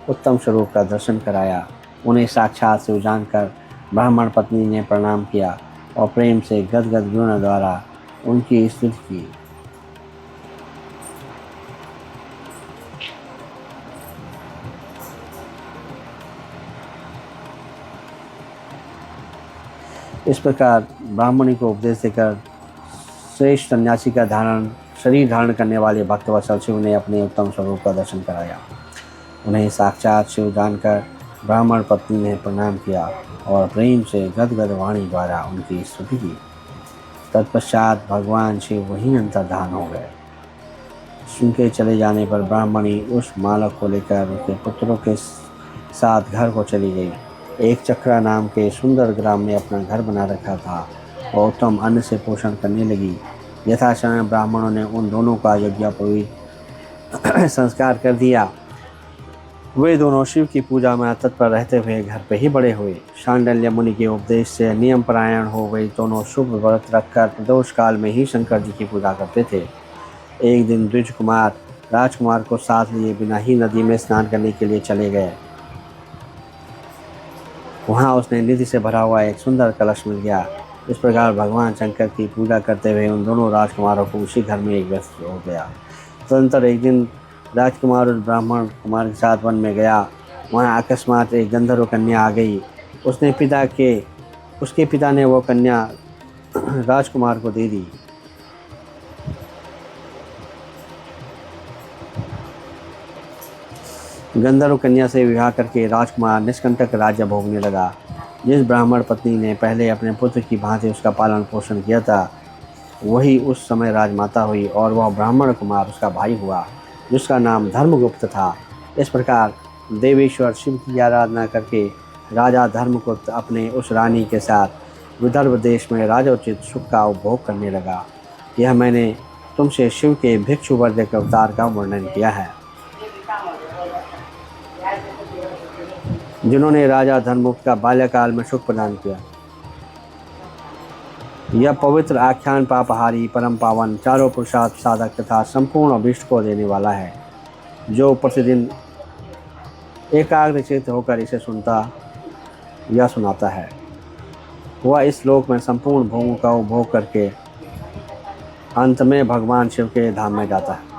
उत्तम स्वरूप का दर्शन कराया। उन्हें साक्षात शिव जानकर ब्राह्मण पत्नी ने प्रणाम किया और प्रेम से गदगद गुण द्वारा उनकी स्तुति की। इस प्रकार ब्राह्मणी को उपदेश देकर श्रेष्ठ सन्यासी का शरीर धारण करने वाले भक्तवत्सल शिव ने अपने उत्तम स्वरूप का दर्शन कराया। उन्हें साक्षात शिव जानकर ब्राह्मण पत्नी ने प्रणाम किया और प्रेम से गदगद वाणी द्वारा उनकी स्तुति की। तत्पश्चात भगवान शिव वहीं अंतर्धान हो गए। उनके चले जाने पर ब्राह्मणी उस बालक को लेकर उनके पुत्रों के साथ घर को चली गई। एक चक्रा नाम के सुंदर ग्राम में अपना घर बना रखा था और उत्तम अन्न से पोषण करने लगी। यथासमय ब्राह्मणों ने उन दोनों का यज्ञोपवीत संस्कार कर दिया। वे दोनों शिव की पूजा में तत्पर रहते हुए घर पे ही बड़े हुए। शांडिल्य मुनि के उपदेश से नियम परायण हो गई दोनों शुभ व्रत रखकर प्रदोष काल में ही शंकर जी की पूजा करते थे। एक दिन द्विज कुमार राजकुमार को साथ लिए बिना ही नदी में स्नान करने के लिए चले गए। वहाँ उसने निधि से भरा हुआ एक सुंदर कलश मिल गया। इस प्रकार भगवान शंकर की पूजा करते हुए उन दोनों राजकुमारों को उसी घर में एक व्यस्त हो गया। तदनंतर एक दिन राजकुमार उस ब्राह्मण कुमार के साथ वन में गया। वहाँ अकस्मात एक गंधर्व कन्या आ गई। उसके पिता ने वो कन्या राजकुमार को दे दी। गंधर्व कन्या से विवाह करके राजकुमार निष्कंटक राज्य भोगने लगा। जिस ब्राह्मण पत्नी ने पहले अपने पुत्र की भांति उसका पालन पोषण किया था, वही उस समय राजमाता हुई और वह ब्राह्मण कुमार उसका भाई हुआ, जिसका नाम धर्मगुप्त था। इस प्रकार देवेश्वर शिव की आराधना करके राजा धर्मगुप्त अपने उस रानी के साथ विदर्भ देश में राजोचित सुख का उपभोग करने लगा। यह मैंने तुमसे शिव के भिक्षु वर्धक अवतार का वर्णन किया है, जिन्होंने राजा धर्मगुप्त का बाल्यकाल में सुख प्रदान किया। यह पवित्र आख्यान पापहारी, परम पावन, चारों पुरुषार्थ साधक तथा संपूर्ण अभीष्ट को देने वाला है। जो प्रतिदिन एकाग्रचित्त होकर इसे सुनता या सुनाता है, वह इस लोक में संपूर्ण भोगों का उपभोग करके अंत में भगवान शिव के धाम में जाता है।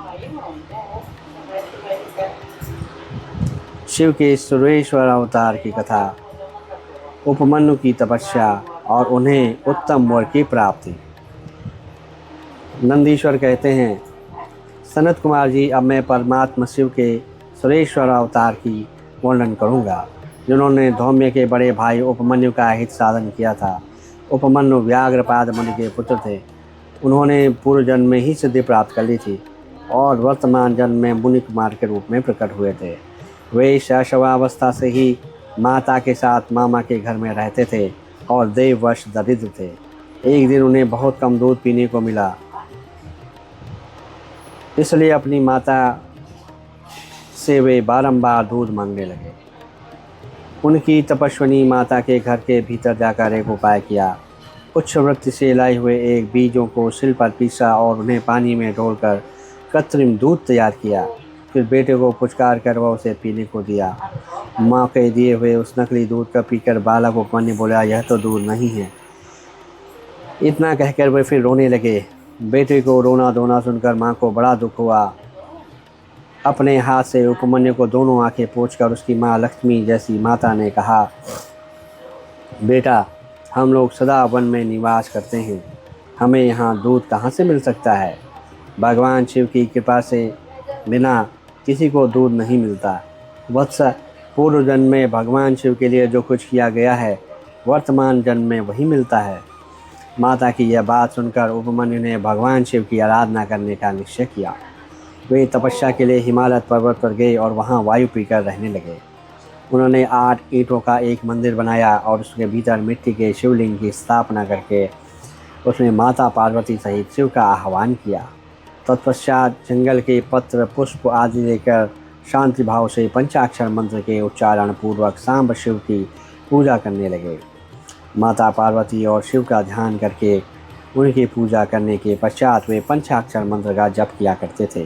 शिव के सुरेश्वर अवतार की कथा, उपमन्यु की तपस्या और उन्हें उत्तम वर की प्राप्ति। नंदीश्वर कहते हैं, सनत कुमार जी, अब मैं परमात्मा शिव के सुरेश्वर अवतार की वर्णन करूंगा, जिन्होंने धौम्य के बड़े भाई उपमन्यु का हित साधन किया था। उपमन्यु व्याघ्रपाद मुनि के पुत्र थे। उन्होंने पूर्व जन्म में ही सिद्धि प्राप्त कर ली थी और वर्तमान जन्म में मुनि कुमार के रूप में प्रकट हुए थे। वे शैशवावस्था से ही माता के साथ मामा के घर में रहते थे और देववश दरिद्र थे। एक दिन उन्हें बहुत कम दूध पीने को मिला, इसलिए अपनी माता से वे बारंबार दूध मांगने लगे। उनकी तपस्विनी माता के घर के भीतर जाकर एक उपाय किया। उच्च वृत्ति से लाए हुए एक बीजों को सिल पर पीसा और उन्हें पानी में डोलकर कृत्रिम दूध तैयार किया। फिर बेटे को पुचकार कर वह उसे पीने को दिया। माँ के दिए हुए उस नकली दूध का पीकर बालक उपमन्यु बोला, यह तो दूध नहीं है। इतना कहकर वे फिर रोने लगे। बेटे को रोना धोना सुनकर माँ को बड़ा दुख हुआ। अपने हाथ से उपमन्यु को दोनों आंखें पोंछकर उसकी माँ लक्ष्मी जैसी माता ने कहा, बेटा, हम लोग सदा वन में निवास करते हैं, हमें यहाँ दूध कहाँ से मिल सकता है। भगवान शिव की कृपा से बिना किसी को दूध नहीं मिलता। वत्स, पूर्व जन्म में भगवान शिव के लिए जो कुछ किया गया है, वर्तमान जन्म में वही मिलता है। माता की यह बात सुनकर उपमन्यु ने भगवान शिव की आराधना करने का निश्चय किया। वे तपस्या के लिए हिमालय पर्वत पर गए और वहाँ वायु पीकर रहने लगे। उन्होंने 8 ईंटों का एक मंदिर बनाया और उसके भीतर मिट्टी के शिवलिंग की स्थापना करके उसमें माता पार्वती सहित शिव का आह्वान किया। तत्पश्चात जंगल के पत्र पुष्प आदि लेकर शांति भाव से पंचाक्षर मंत्र के उच्चारण पूर्वक सांब शिव की पूजा करने लगे। माता पार्वती और शिव का ध्यान करके उनकी पूजा करने के पश्चात वे पंचाक्षर मंत्र का जप किया करते थे।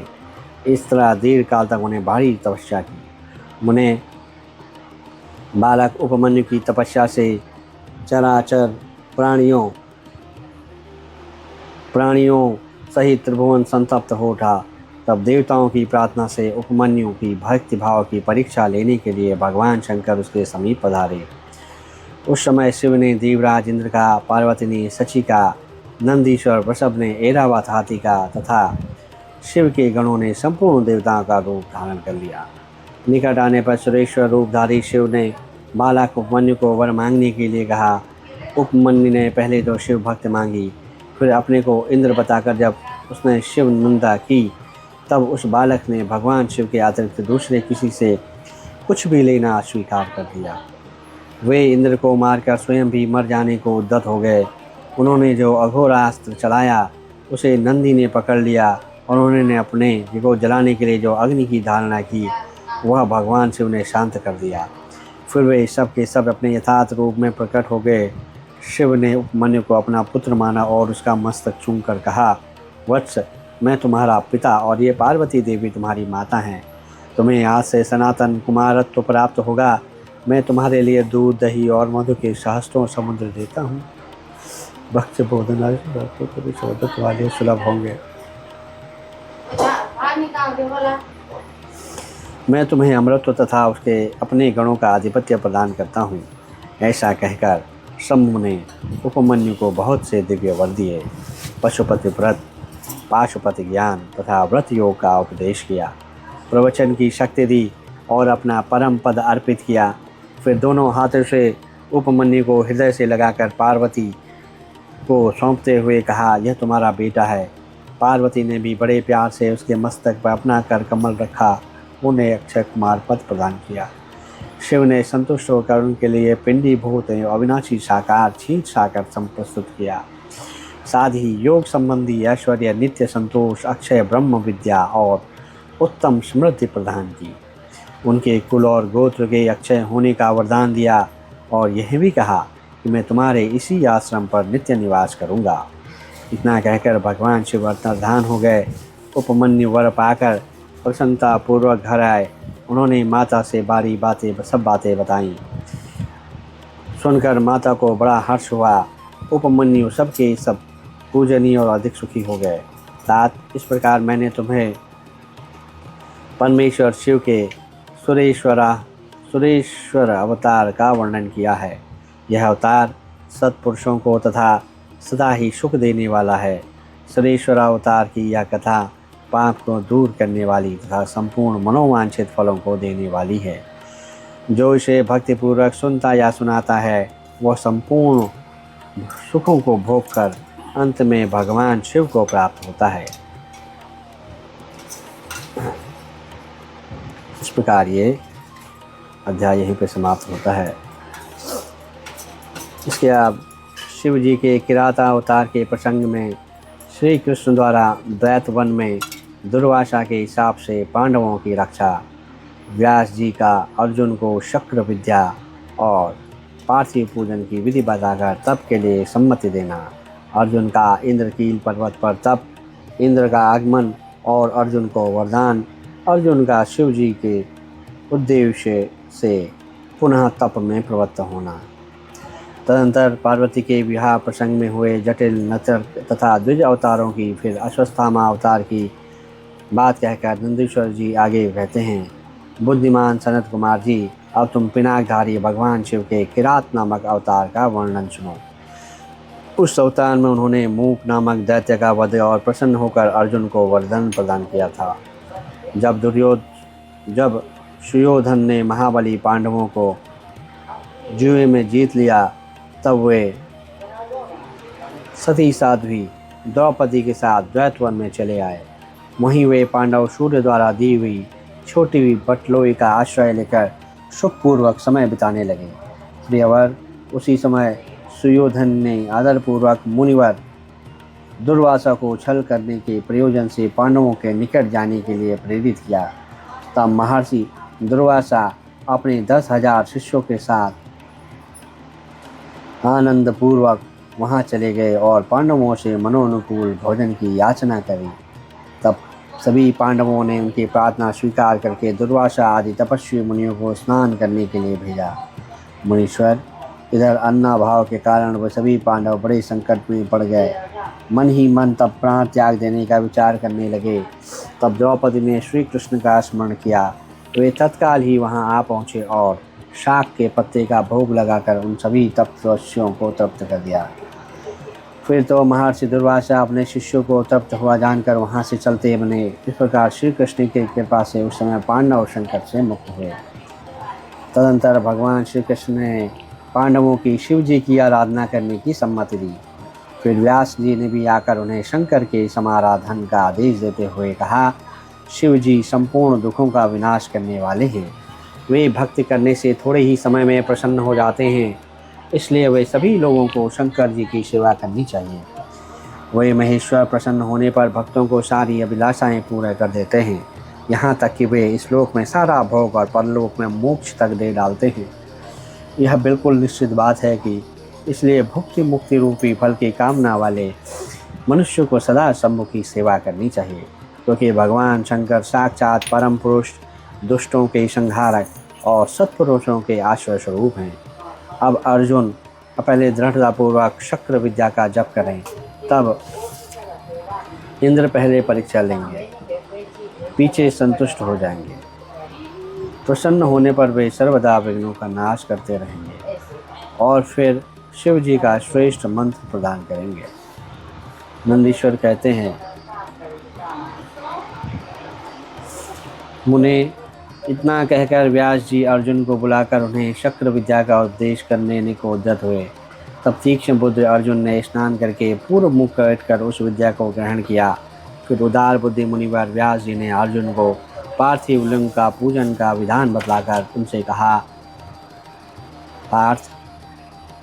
इस तरह दीर्घ काल तक उन्हें भारी तपस्या की। उन्हें बालक उपमन्यु की तपस्या से चराचर प्राणियों सहित त्रिभुवन संतप्त हो उठा। तब देवताओं की प्रार्थना से उपमन्यु की भक्ति भाव की परीक्षा लेने के लिए भगवान शंकर उसके समीप पधारे। उस समय शिव ने देवराज इंद्र का, पार्वती ने शची का, नंदीश्वर वृषभ ने ऐरावत हाथी का तथा शिव के गणों ने संपूर्ण देवताओं का रूप धारण कर लिया। निकट आने पर सुरेश्वर रूपधारी शिव ने बालक उपमन्यु को वर मांगने के लिए कहा। उपमन्यु ने पहले तो शिव भक्त मांगी, फिर अपने को इंद्र बताकर जब उसने शिव निंदा की, तब उस बालक ने भगवान शिव के अतिरिक्त दूसरे किसी से कुछ भी लेना स्वीकार कर दिया। वे इंद्र को मारकर स्वयं भी मर जाने को उद्यत हो गए। उन्होंने जो अघोरास्त्र चलाया उसे नंदी ने पकड़ लिया और उन्होंने अपने को जलाने के लिए जो अग्नि की धारणा की वह भगवान शिव ने शांत कर दिया। फिर वे सब के सब अपने यथार्थ रूप में प्रकट हो गए। शिव ने उपमन्यु को अपना पुत्र माना और उसका मस्तक छू कर कहा, वत्स, मैं तुम्हारा पिता और ये पार्वती देवी तुम्हारी माता हैं। तुम्हें आज से सनातन कुमारत्व प्राप्त होगा। मैं तुम्हारे लिए दूध, दही और मधु के सहस्त्रों समुद्र देता हूँ। भक्त बोधन वाले सुलभ होंगे। मैं तुम्हें अमृत तथा उसके अपने गणों का आधिपत्य प्रदान करता हूँ। ऐसा कहकर शंभु ने उपमन्यु को बहुत से दिव्य वर दिए। पशुपति व्रत, पाशुपति ज्ञान तथा व्रत योग का उपदेश किया, प्रवचन की शक्ति दी और अपना परम पद अर्पित किया। फिर दोनों हाथों से उपमन्यु को हृदय से लगाकर पार्वती को सौंपते हुए कहा, यह तुम्हारा बेटा है। पार्वती ने भी बड़े प्यार से उसके मस्तक पर अपना कर कमल रखा, उन्हें अक्षय कुमार पद प्रदान किया। शिव ने संतुष्ट होकर उनके लिए पिंडी भूत अविनाशी साकार छींच साकर प्रस्तुत किया। साथ ही योग संबंधी ऐश्वर्य, नित्य संतोष, अक्षय ब्रह्म विद्या और उत्तम समृद्धि प्रदान की। उनके कुल और गोत्र के अक्षय होने का वरदान दिया और यह भी कहा कि मैं तुम्हारे इसी आश्रम पर नित्य निवास करूंगा। इतना कहकर भगवान शिव अंतर्धान हो गए। उपमन्यु वर पाकर प्रसन्नता पूर्वक घर आए। उन्होंने माता से सब बातें बताईं। सुनकर माता को बड़ा हर्ष हुआ। उपमन्यु सबके सब पूजनीय और अधिक सुखी हो गए। तात, इस प्रकार मैंने तुम्हें परमेश्वर शिव के सुरेश्वर अवतार का वर्णन किया है। यह अवतार सत्पुरुषों को तथा सदा ही सुख देने वाला है। सुरेश्वर अवतार की यह कथा पाप को दूर करने वाली तथा संपूर्ण मनोवांछित फलों को देने वाली है। जो इसे भक्तिपूर्वक सुनता या सुनाता है वह संपूर्ण सुखों को भोग कर अंत में भगवान शिव को प्राप्त होता है। इस प्रकार ये अध्याय यहीं पे समाप्त होता है। इसके बाद शिव जी के किराता अवतार के प्रसंग में श्री कृष्ण द्वारा दैत्य वन में दुर्वासा के हिसाब से पांडवों की रक्षा, व्यास जी का अर्जुन को शक्र विद्या और पार्थिव पूजन की विधि बताकर तप के लिए सम्मति देना, अर्जुन का इंद्रकील पर्वत पर तप, इंद्र का आगमन और अर्जुन को वरदान, अर्जुन का शिव जी के उद्देश्य से पुनः तप में प्रवृत्त होना। तदनंतर पार्वती के विवाह प्रसंग में हुए जटिल नतर तथा द्विज अवतारों की, फिर अश्वत्थामा अवतार की बात कहकर नंदीश्वर जी आगे कहते हैं, बुद्धिमान सनत कुमार जी, अब तुम पिनाकधारी भगवान शिव के किरात नामक अवतार का वर्णन सुनो। उस अवतार में उन्होंने मूक नामक दैत्य का वध और प्रसन्न होकर अर्जुन को वरदान प्रदान किया था। जब सुयोधन ने महाबली पांडवों को जुए में जीत लिया, तब वे सती साध्वी द्रौपदी के साथ द्वैतवन में चले आए। वहीं वे पांडव सूर्य द्वारा दी हुई छोटी हुई बटलोई का आश्रय लेकर सुखपूर्वक समय बिताने लगे। प्रियवर, उसी समय सुयोधन ने आदरपूर्वक मुनिवर दुर्वासा को छल करने के प्रयोजन से पांडवों के निकट जाने के लिए प्रेरित किया। तब महर्षि दुर्वासा अपने 10,000 शिष्यों के साथ आनंदपूर्वक वहां चले गए और पांडवों से मनोनुकूल भोजन की याचना करी। तब सभी पांडवों ने उनकी प्रार्थना स्वीकार करके दुर्वासा आदि तपस्वी मुनियों को स्नान करने के लिए भेजा। मुनीश्वर, इधर अन्नाभाव के कारण वे सभी पांडव बड़े संकट में पड़ गए। मन ही मन तब प्राण त्याग देने का विचार करने लगे। तब द्रौपदी ने श्री कृष्ण का स्मरण किया। वे तत्काल ही वहां आ पहुँचे और शाक के पत्ते का भोग लगाकर उन सभी तपस्वियों को तृप्त कर दिया। फिर तो महर्षि दुर्वासा अपने शिष्यों को तृप्त हुआ जानकर वहां से चलते बने। इस प्रकार श्री कृष्ण की कृपा से उस समय पांडव संकट से मुक्त हुए। तदंतर भगवान श्री कृष्ण ने पांडवों की शिव जी की आराधना करने की सम्मति दी। फिर व्यास जी ने भी आकर उन्हें शंकर के समाराधन का आदेश देते हुए कहा, शिव जी संपूर्ण दुखों का विनाश करने वाले हैं। वे भक्ति करने से थोड़े ही समय में प्रसन्न हो जाते हैं, इसलिए वे सभी लोगों को शंकर जी की सेवा करनी चाहिए। वे महेश्वर प्रसन्न होने पर भक्तों को सारी अभिलाषाएं पूरा कर देते हैं। यहाँ तक कि वे इस लोक में सारा भोग और परलोक में मोक्ष तक दे डालते हैं। यह बिल्कुल निश्चित बात है कि इसलिए भुक्ति मुक्ति रूपी फल की कामना वाले मनुष्य को सदा शंभु की सेवा करनी चाहिए, क्योंकि भगवान शंकर साक्षात परम पुरुष, दुष्टों के संहारक और सत्पुरुषों के आश्रय स्वरूप हैं। अब अर्जुन पहले दृढ़तापूर्वक शक्र विद्या का जप करें, तब इंद्र पहले परीक्षा लेंगे, पीछे संतुष्ट हो जाएंगे। प्रसन्न होने पर वे सर्वदा विघ्नों का नाश करते रहेंगे और फिर शिव जी का श्रेष्ठ मंत्र प्रदान करेंगे। नंदीश्वर कहते हैं, मुने इतना कहकर व्यास जी अर्जुन को बुलाकर उन्हें शक्र विद्या का उपदेश करने को उद्यत हुए। तब तीक्ष्ण बुद्धि अर्जुन ने स्नान करके पूर्व मुख बैठकर उस विद्या को ग्रहण किया। फिर उदार बुद्धि मुनिवर व्यास जी ने अर्जुन को पार्थिव लिंग का पूजन का विधान बतलाकर उनसे कहा, पार्थ,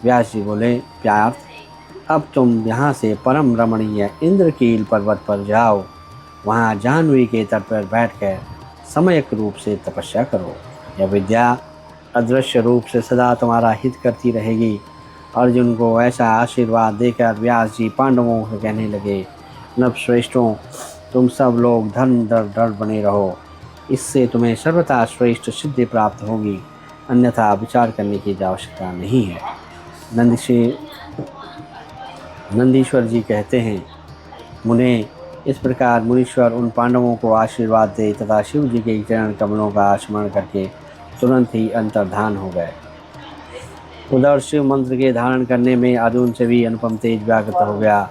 व्यास जी बोले, पार्थ, अब तुम यहाँ से परम रमणीय इंद्रकील पर्वत पर जाओ, वहाँ जाह्नवी के तट पर बैठकर समयक रूप से तपस्या करो। यह विद्या अदृश्य रूप से सदा तुम्हारा हित करती रहेगी। अर्जुन को ऐसा आशीर्वाद देकर व्यास जी पांडवों से कहने लगे, नवश्रेष्ठों, तुम सब लोग धर्म दृढ़ बने रहो, इससे तुम्हें सर्वथा श्रेष्ठ सिद्धि प्राप्त होगी, अन्यथा विचार करने की आवश्यकता नहीं है। नंदीश्वर जी कहते हैं, मुने इस प्रकार मुनीश्वर उन पांडवों को आशीर्वाद दे तथा शिव जी के चरण कमलों का स्मरण करके तुरंत ही अंतर्धान हो गए। उधर शिव मंत्र के धारण करने में अर्जुन से भी अनुपम तेज व्याकृत हो गया।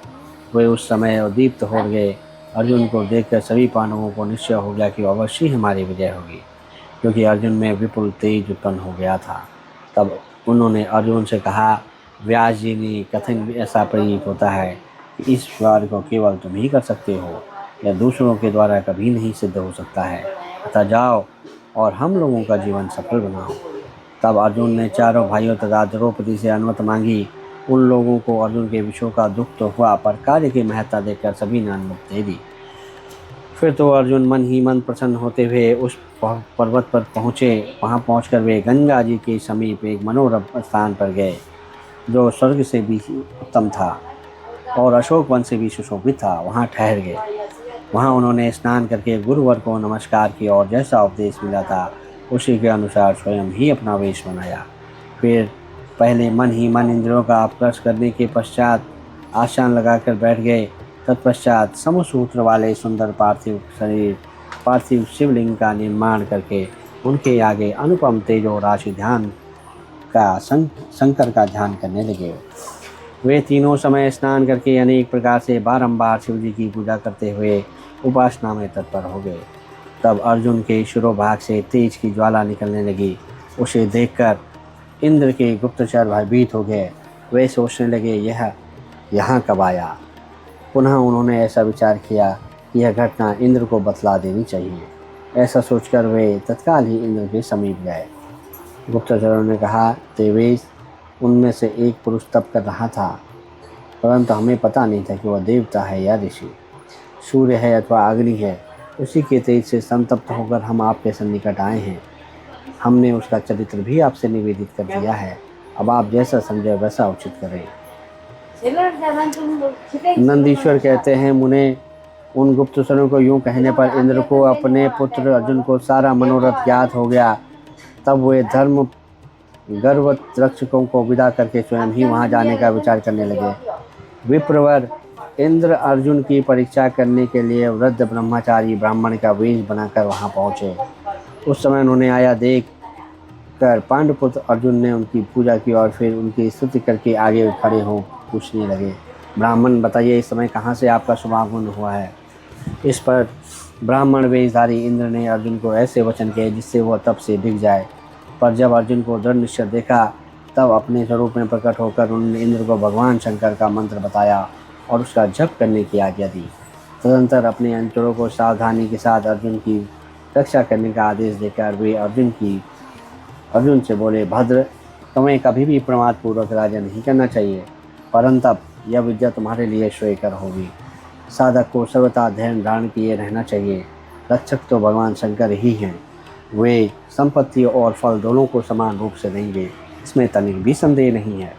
वे उस समय उद्दीप्त हो गए। अर्जुन को देखकर सभी पांडवों को निश्चय हो गया कि अवश्य ही हमारी विजय होगी, क्योंकि अर्जुन में विपुल तेज उत्पन्न हो गया था। तब उन्होंने अर्जुन से कहा, व्यास जी ने कथन ऐसा प्रतीत होता है कि इस कार्य को केवल तुम ही कर सकते हो, या दूसरों के द्वारा कभी नहीं सिद्ध हो सकता है। अतः जाओ और हम लोगों का जीवन सफल बनाओ। तब अर्जुन ने चारों भाइयों तथा द्रौपदी से अनुमति मांगी। उन लोगों को अर्जुन के विषयों का दुख तो हुआ, पर कार्य की महत्ता देखकर सभी ने अनुमति दे दी। फिर तो अर्जुन मन ही मन प्रसन्न होते हुए उस पर्वत पर पहुँचे। वहाँ पहुँचकर वे गंगा जी के समीप एक मनोरम स्थान पर गए, जो स्वर्ग से भी उत्तम था और अशोक वन से भी सुशोभित था। वहाँ ठहर गए। वहाँ उन्होंने स्नान करके गुरुवर को नमस्कार किया और जैसा उपदेश मिला था उसी के अनुसार स्वयं ही अपना वेश बनाया। फिर पहले मन ही मन इंद्रियों का अपकर्ष करने के पश्चात आसन लगाकर बैठ गए। तत्पश्चात समसूत्र वाले सुंदर पार्थिव शिवलिंग का निर्माण करके उनके आगे अनुपम तेजो राशि ध्यान का शंकर का ध्यान करने लगे। वे तीनों समय स्नान करके अनेक प्रकार से बारंबार शिव जी की पूजा करते हुए उपासना में तत्पर हो गए। तब अर्जुन के शिरोभाग से तेज की ज्वाला निकलने लगी। उसे देखकर इंद्र के गुप्तचर भयभीत हो गए। वे सोचने लगे, यह यहाँ कब आया। पुनः उन्होंने ऐसा विचार किया कि यह घटना इंद्र को बतला देनी चाहिए। ऐसा सोचकर वे तत्काल ही इंद्र के समीप गए। गुप्तचरों ने कहा, देवेश, उनमें से एक पुरुष तप कर रहा था, परंतु हमें पता नहीं था कि वह देवता है या ऋषि, सूर्य है अथवा अग्नि है। उसी के तेज से संतप्त होकर हम आपके सन्निकट आए हैं। हमने उसका चरित्र भी आपसे निवेदित कर दिया है। अब आप जैसा समझे वैसा उचित करें। नंदीश्वर कहते हैं, मुने उन गुप्तचरों को यूं कहने पर इंद्र को अपने पुत्र अर्जुन को सारा मनोरथ ज्ञात हो गया। तब वे धर्म गर्व रक्षकों को विदा करके स्वयं ही वहां जाने का विचार करने लगे। विप्रवर इंद्र अर्जुन की परीक्षा करने के लिए वृद्ध ब्रह्मचारी ब्राह्मण का वेश बनाकर वहां पहुंचे। उस समय उन्होंने आया देख कर पांडुपुत्र अर्जुन ने उनकी पूजा की और फिर उनकी स्तुति करके आगे खड़े हो पूछने लगे, ब्राह्मण बताइए, इस समय कहाँ से आपका शुभागमन हुआ है। इस पर ब्राह्मण वेशधारी इंद्र ने अर्जुन को ऐसे वचन किए जिससे वह तप से डिग जाए। पर जब अर्जुन को दृढ़ निश्चय देखा, तब अपने स्वरूप में प्रकट होकर उन्होंने इंद्र को भगवान शंकर का मंत्र बताया और उसका जप करने की आज्ञा दी। तदंतर अपने अंचलों को सावधानी के साथ अर्जुन की रक्षा करने का आदेश देकर वे अर्जुन से बोले, भद्र, तुम्हें कभी भी प्रमादपूर्वक राज्य नहीं करना चाहिए, परंतु यह विद्या तुम्हारे लिए श्रेयकर होगी। साधक को सर्वथा ध्यान धारण किए रहना चाहिए। रक्षक तो भगवान शंकर ही हैं। वे संपत्ति और फल दोनों को समान रूप से देंगे, इसमें तनिक भी संदेह नहीं है।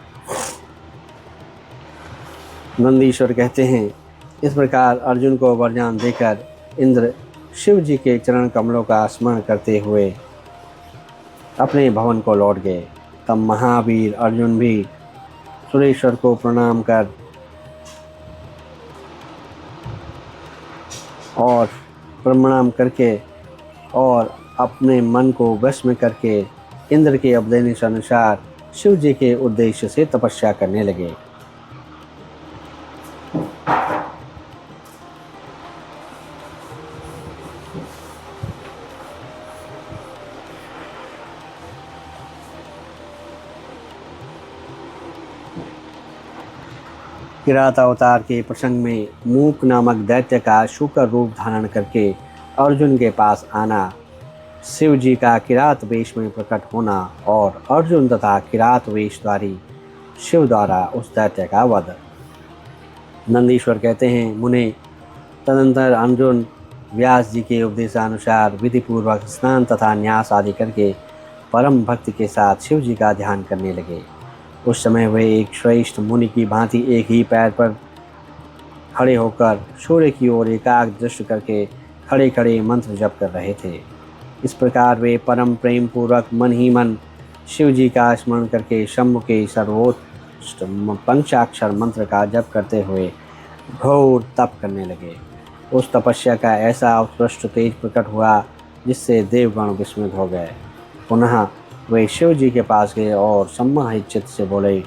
नंदीश्वर कहते हैं, इस प्रकार अर्जुन को वरदान देकर इंद्र शिव जी के चरण कमलों का स्मरण करते हुए अपने भवन को लौट गए। तब महावीर अर्जुन भी सुरेश्वर को प्रणाम कर और प्रणाम करके और अपने मन को वश में करके इंद्र के उपदेश अनुसार शिव जी के उद्देश्य से तपस्या करने लगे। किरात अवतार के प्रसंग में मूक नामक दैत्य का शुक्र रूप धारण करके अर्जुन के पास आना, शिव जी का किरात वेश में प्रकट होना और अर्जुन तथा किरात वेशधारी शिव द्वारा उस दैत्य का वध। नंदीश्वर कहते हैं, मुने तदंतर अर्जुन व्यास जी के उपदेशानुसार विधिपूर्वक स्नान तथा न्यास आदि करके परम भक्ति के साथ शिव जी का ध्यान करने लगे। उस समय वे एक श्रेष्ठ मुनि की भांति एक ही पैर पर खड़े होकर सूर्य की ओर एकाग्र दृष्टि करके खड़े खड़े मंत्र जप कर रहे थे। इस प्रकार वे परम प्रेम पूर्वक मन ही मन शिव जी का स्मरण करके शंभु के सर्वोत्कृष्ट पंचाक्षर मंत्र का जप करते हुए घोर तप करने लगे। उस तपस्या का ऐसा उत्कृष्ट तेज प्रकट हुआ जिससे देवगण विस्मित हो गए। पुनः वे शिव जी के पास गए और सम्मोहित चित्त से बोले,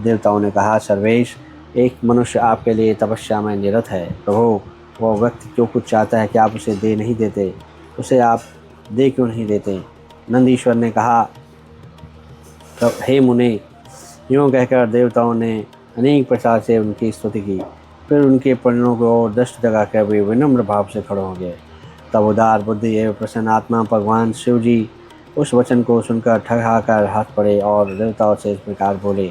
देवताओं ने कहा, सर्वेश, एक मनुष्य आपके लिए तपस्या में निरत है। प्रभु, वो व्यक्ति जो कुछ चाहता है कि आप उसे दे नहीं देते, उसे आप दे क्यों नहीं देते? नंदीश्वर ने कहा, हे मुने, यूँ कहकर देवताओं ने अनेक प्रकार से उनकी स्तुति की। फिर उनके परिणों को और दृष्टि लगाकर वे विनम्र भाव से खड़े हो गए। तब उदार बुद्धि एवं प्रसन्न आत्मा भगवान शिव जी उस वचन को सुनकर ठहाकर हंस पड़े और देवताओं से इस प्रकार बोले।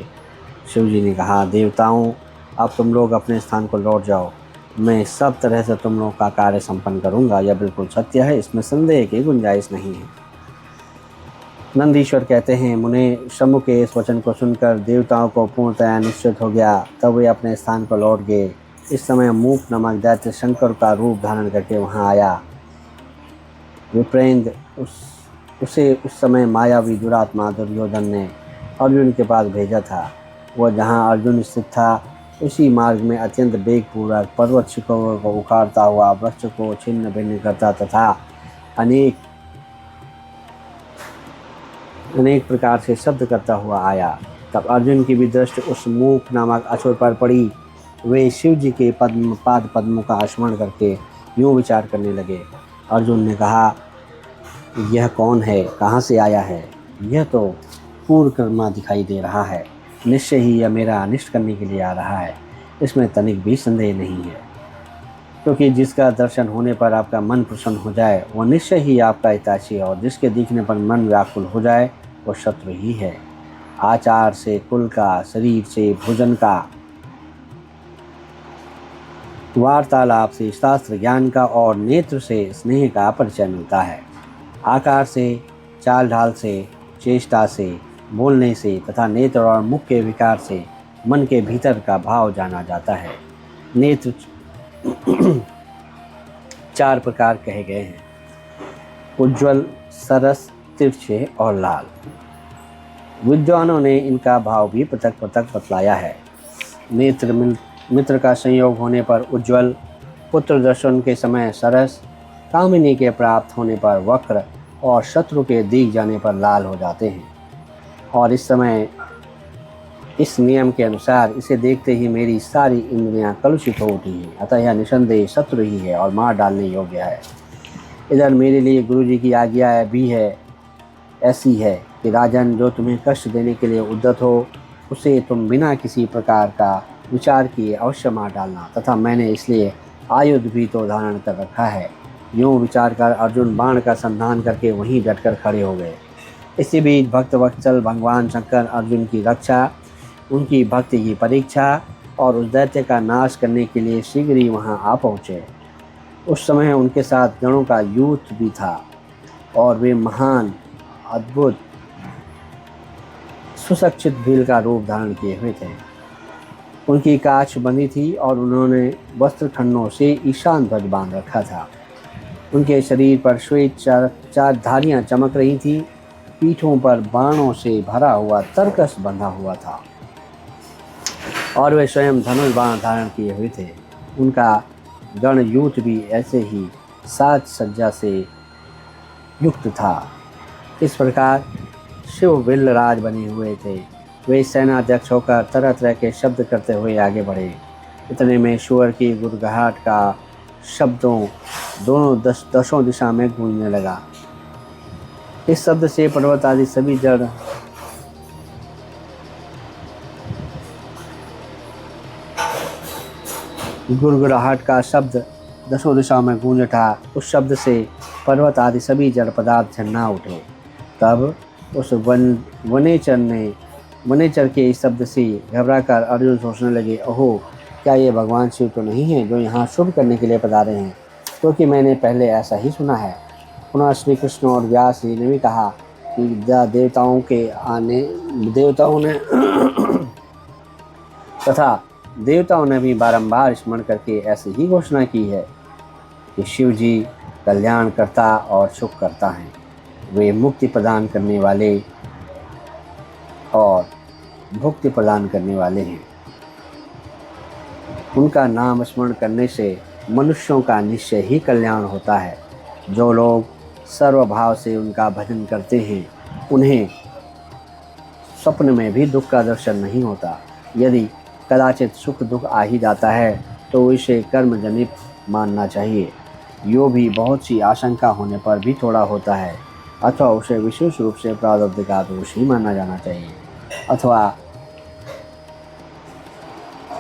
शिव जी ने कहा, देवताओं, अब तुम लोग अपने स्थान को लौट जाओ। मैं सब तरह से तुम लोगों का कार्य संपन्न करूंगा। यह बिल्कुल सत्य है, इसमें संदेह की गुंजाइश नहीं है। नंदीश्वर कहते हैं, मुने शंभु के इस वचन को सुनकर देवताओं को पूर्णतया निश्चित हो गया। तब वे अपने स्थान पर लौट गए। इस समय मूक नामक दैत्य शंकर का रूप धारण करके वहां आया। विप्रेंद्र उसे उस समय मायावी दुरात्मा दुर्योधन ने अर्जुन के पास भेजा था। वह जहाँ अर्जुन स्थित था उसी मार्ग में अत्यंत वेगपूर्वक पर्वत शिखरों को उखाड़ता हुआ वृक्ष को छिन्न भिन्न करता तथा अनेक प्रकार से शब्द करता हुआ आया। तब अर्जुन की भी दृष्टि उस मूक नामक असुर पर पड़ी। वे शिव जी के पाद पद्मों का स्मरण करके यूँ विचार करने लगे। अर्जुन ने कहा, यह कौन है, कहाँ से आया है? यह तो पूर्ण कर्मा दिखाई दे रहा है। निश्चय ही यह मेरा अनिष्ट करने के लिए आ रहा है, इसमें तनिक भी संदेह नहीं है। क्योंकि जिसका दर्शन होने पर आपका मन प्रसन्न हो जाए वह निश्चय ही आपका हितैषी है, और जिसके दिखने पर मन व्याकुल हो जाए वह शत्रु ही है। आचार से कुल का, शरीर से भोजन का, वार्तालाप से शास्त्र ज्ञान का और नेत्र से स्नेह का परिचय मिलता है। आकार से, चाल ढाल से, चेष्टा से, बोलने से तथा नेत्र और मुख के विकार से मन के भीतर का भाव जाना जाता है। नेत्र 4 प्रकार कहे गए हैं: उज्ज्वल, सरस, तिरछे और लाल। विद्वानों ने इनका भाव भी पृथक पृथक बतलाया है। नेत्र मित्र का संयोग होने पर उज्ज्वल, पुत्र दर्शन के समय सरस, कामिनी के प्राप्त होने पर वक्र और शत्रु के दिख जाने पर लाल हो जाते हैं। और इस समय इस नियम के अनुसार इसे देखते ही मेरी सारी इंद्रियां कलुषित हो उठी हैं, अतः यह निसंदेह शत्रु ही है और मार डालने योग्य है। इधर मेरे लिए गुरु जी की आज्ञा भी है, ऐसी है कि राजन, जो तुम्हें कष्ट देने के लिए उद्यत हो उसे तुम बिना किसी प्रकार का विचार किए अवश्य मार डालना, तथा मैंने इसलिए आयुध भी तो धारण कर रखा है। यूँ विचार कर अर्जुन बाण का संधान करके वहीं डटकर खड़े हो गए। इसी बीच भक्त वत्सल भगवान शंकर अर्जुन की रक्षा, उनकी भक्ति की परीक्षा और उस दैत्य का नाश करने के लिए शीघ्र ही वहां आ पहुँचे। उस समय उनके साथ गणों का युद्ध भी था और वे महान, अद्भुत, सुसज्जित भील का रूप धारण किए हुए थे। उनकी काछ बंधी थी और उन्होंने वस्त्र खंडों से ईशान ध्वज बांध रखा था। उनके शरीर पर श्वेत चार धारियां चमक रही थीं। पीठों पर बाणों से भरा हुआ तरकस बंधा हुआ था और वे स्वयं धनुष बाण धारण किए हुए थे। उनका गणयूथ भी ऐसे ही साज सज्जा से युक्त था। इस प्रकार शिव विल्लराज बने हुए थे। वे सेनाध्यक्ष होकर तरह तरह के शब्द करते हुए आगे बढ़े। इतने में शुअर की गुड़गुड़ाहट का शब्दों दोनों दसों दिशा में गूंजने लगा। इस शब्द से पर्वत आदि सभी जड़ गुड़गुड़ाहट का शब्द दसों दिशाओं में गूंज उठा। उस शब्द से पर्वत आदि सभी जड़ पदार्थ झन्ना उठे। तब उस वनेचर के इस शब्द से घबराकर अर्जुन सोचने लगे, ओहो, क्या ये भगवान शिव तो नहीं है जो यहाँ शुभ करने के लिए पधारे हैं? क्योंकि मैंने पहले ऐसा ही सुना है। पुनः श्री कृष्ण और व्यास जी ने भी कहा कि देवताओं ने भी बारंबार स्मरण करके ऐसी ही घोषणा की है कि शिव जी कल्याण करता और सुख करता है। वे मुक्ति प्रदान करने वाले और भुक्ति प्रदान करने वाले हैं। उनका नाम स्मरण करने से मनुष्यों का निश्चय ही कल्याण होता है। जो लोग सर्वभाव से उनका भजन करते हैं उन्हें स्वप्न में भी दुख का दर्शन नहीं होता। यदि कदाचित सुख दुख आ ही जाता है तो इसे कर्मजनित मानना चाहिए। यो भी बहुत सी आशंका होने पर भी थोड़ा होता है, अथवा उसे विशेष रूप से प्रारब्ध का दोष ही माना जाना चाहिए। अथवा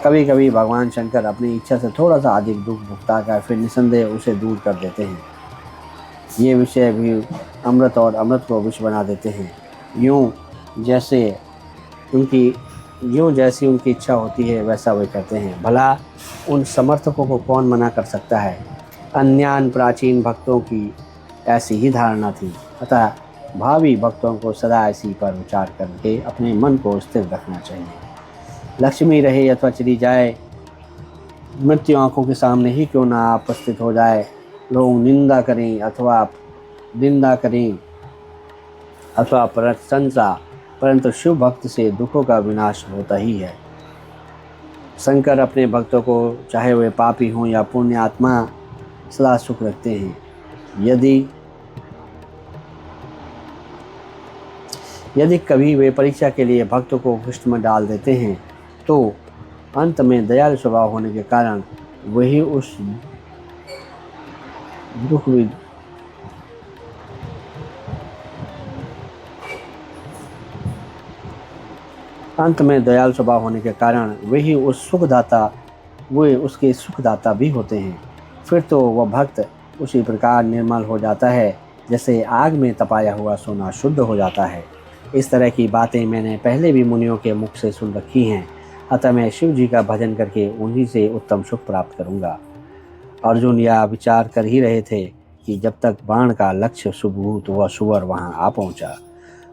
कभी कभी भगवान शंकर अपनी इच्छा से थोड़ा सा अधिक दुख भुगता कर फिर निसंदेह उसे दूर कर देते हैं। ये विषय भी अमृत और अमृत को विष बना देते हैं। यूँ जैसी उनकी इच्छा होती है वैसा वे करते हैं। भला उन समर्थकों को कौन मना कर सकता है? अन्यान प्राचीन भक्तों की ऐसी ही धारणा थी। अतः भावी भक्तों को सदा इसी पर विचार करके अपने मन को स्थिर रखना चाहिए। लक्ष्मी रहे अथवा चली जाए, मृत्यु आंखों के सामने ही क्यों ना उपस्थित हो जाए, लोग निंदा करें अथवा प्रशंसा, परंतु शिव भक्त से दुखों का विनाश होता ही है। शंकर अपने भक्तों को चाहे वे पापी हों या पुण्य आत्मा सदा सुख रखते हैं। यदि कभी वे परीक्षा के लिए भक्तों को कष्ट में डाल देते हैं तो अंत में दयालु स्वभाव होने के कारण वही उस उसके सुखदाता भी होते हैं। फिर तो वह भक्त उसी प्रकार निर्मल हो जाता है जैसे आग में तपाया हुआ सोना शुद्ध हो जाता है। इस तरह की बातें मैंने पहले भी मुनियों के मुख से सुन रखी हैं। अतः मैं शिव जी का भजन करके उन्हीं से उत्तम सुख प्राप्त करूँगा। अर्जुन यह विचार कर ही रहे थे कि जब तक बाण का लक्ष्य शुभूत वह सुअर वहाँ आ पहुँचा।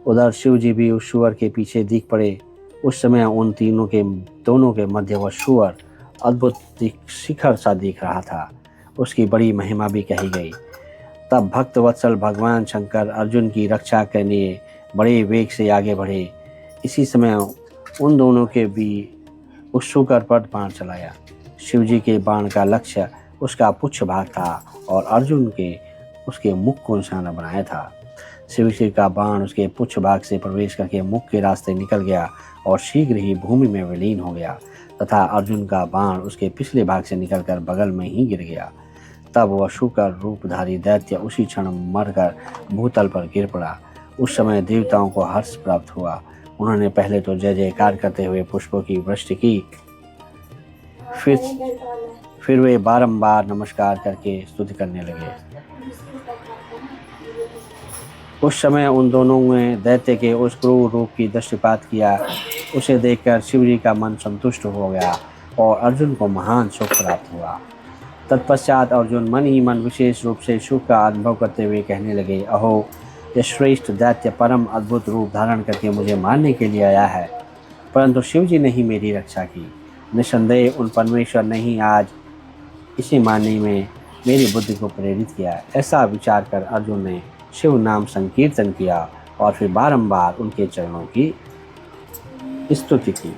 उधर शिव जी भी उस सुअर के पीछे दिख पड़े। उस समय उन दोनों के मध्य वह सुअर अद्भुत शिखर सा दिख रहा था। उसकी बड़ी महिमा भी कही गई। तब भक्त वत्सल भगवान शंकर अर्जुन की रक्षा करने बड़े वेग से आगे बढ़े। इसी समय उन दोनों के भी उस सुअर पर बाण चलाया। शिवजी के बाण का लक्ष्य उसका पुच्छ भाग था और अर्जुन के उसके मुख को निशाना बनाया था। शिवजी का बाण उसके पुच्छ भाग से प्रवेश करके मुख के रास्ते निकल गया और शीघ्र ही भूमि में विलीन हो गया तथा अर्जुन का बाण उसके पिछले भाग से निकलकर बगल में ही गिर गया। तब वह शुकर रूपधारी दैत्य उसी क्षण मरकर भूतल पर गिर पड़ा। उस समय देवताओं को हर्ष प्राप्त हुआ। उन्होंने पहले तो जय जयकार करते हुए पुष्पों की वृष्टि की, फिर वे बारंबार नमस्कार करके स्तुति करने लगे। उस समय उन दोनों ने दैत्य के उस क्रूर रूप की दृष्टिपात किया। उसे देखकर शिवजी का मन संतुष्ट हो गया और अर्जुन को महान सुख प्राप्त हुआ। तत्पश्चात अर्जुन मन ही मन विशेष रूप से सुख का अनुभव करते हुए कहने लगे, अहो, यह श्रेष्ठ दैत्य परम अद्भुत रूप धारण करके मुझे मारने के लिए आया है, परंतु शिव जी ने ही मेरी रक्षा की। निसंदेह उन परमेश्वर ने ही आज इसे मारने में मेरी बुद्धि को प्रेरित किया। ऐसा विचार कर अर्जुन ने शिव नाम संकीर्तन किया और फिर बारंबार उनके चरणों की स्तुति की।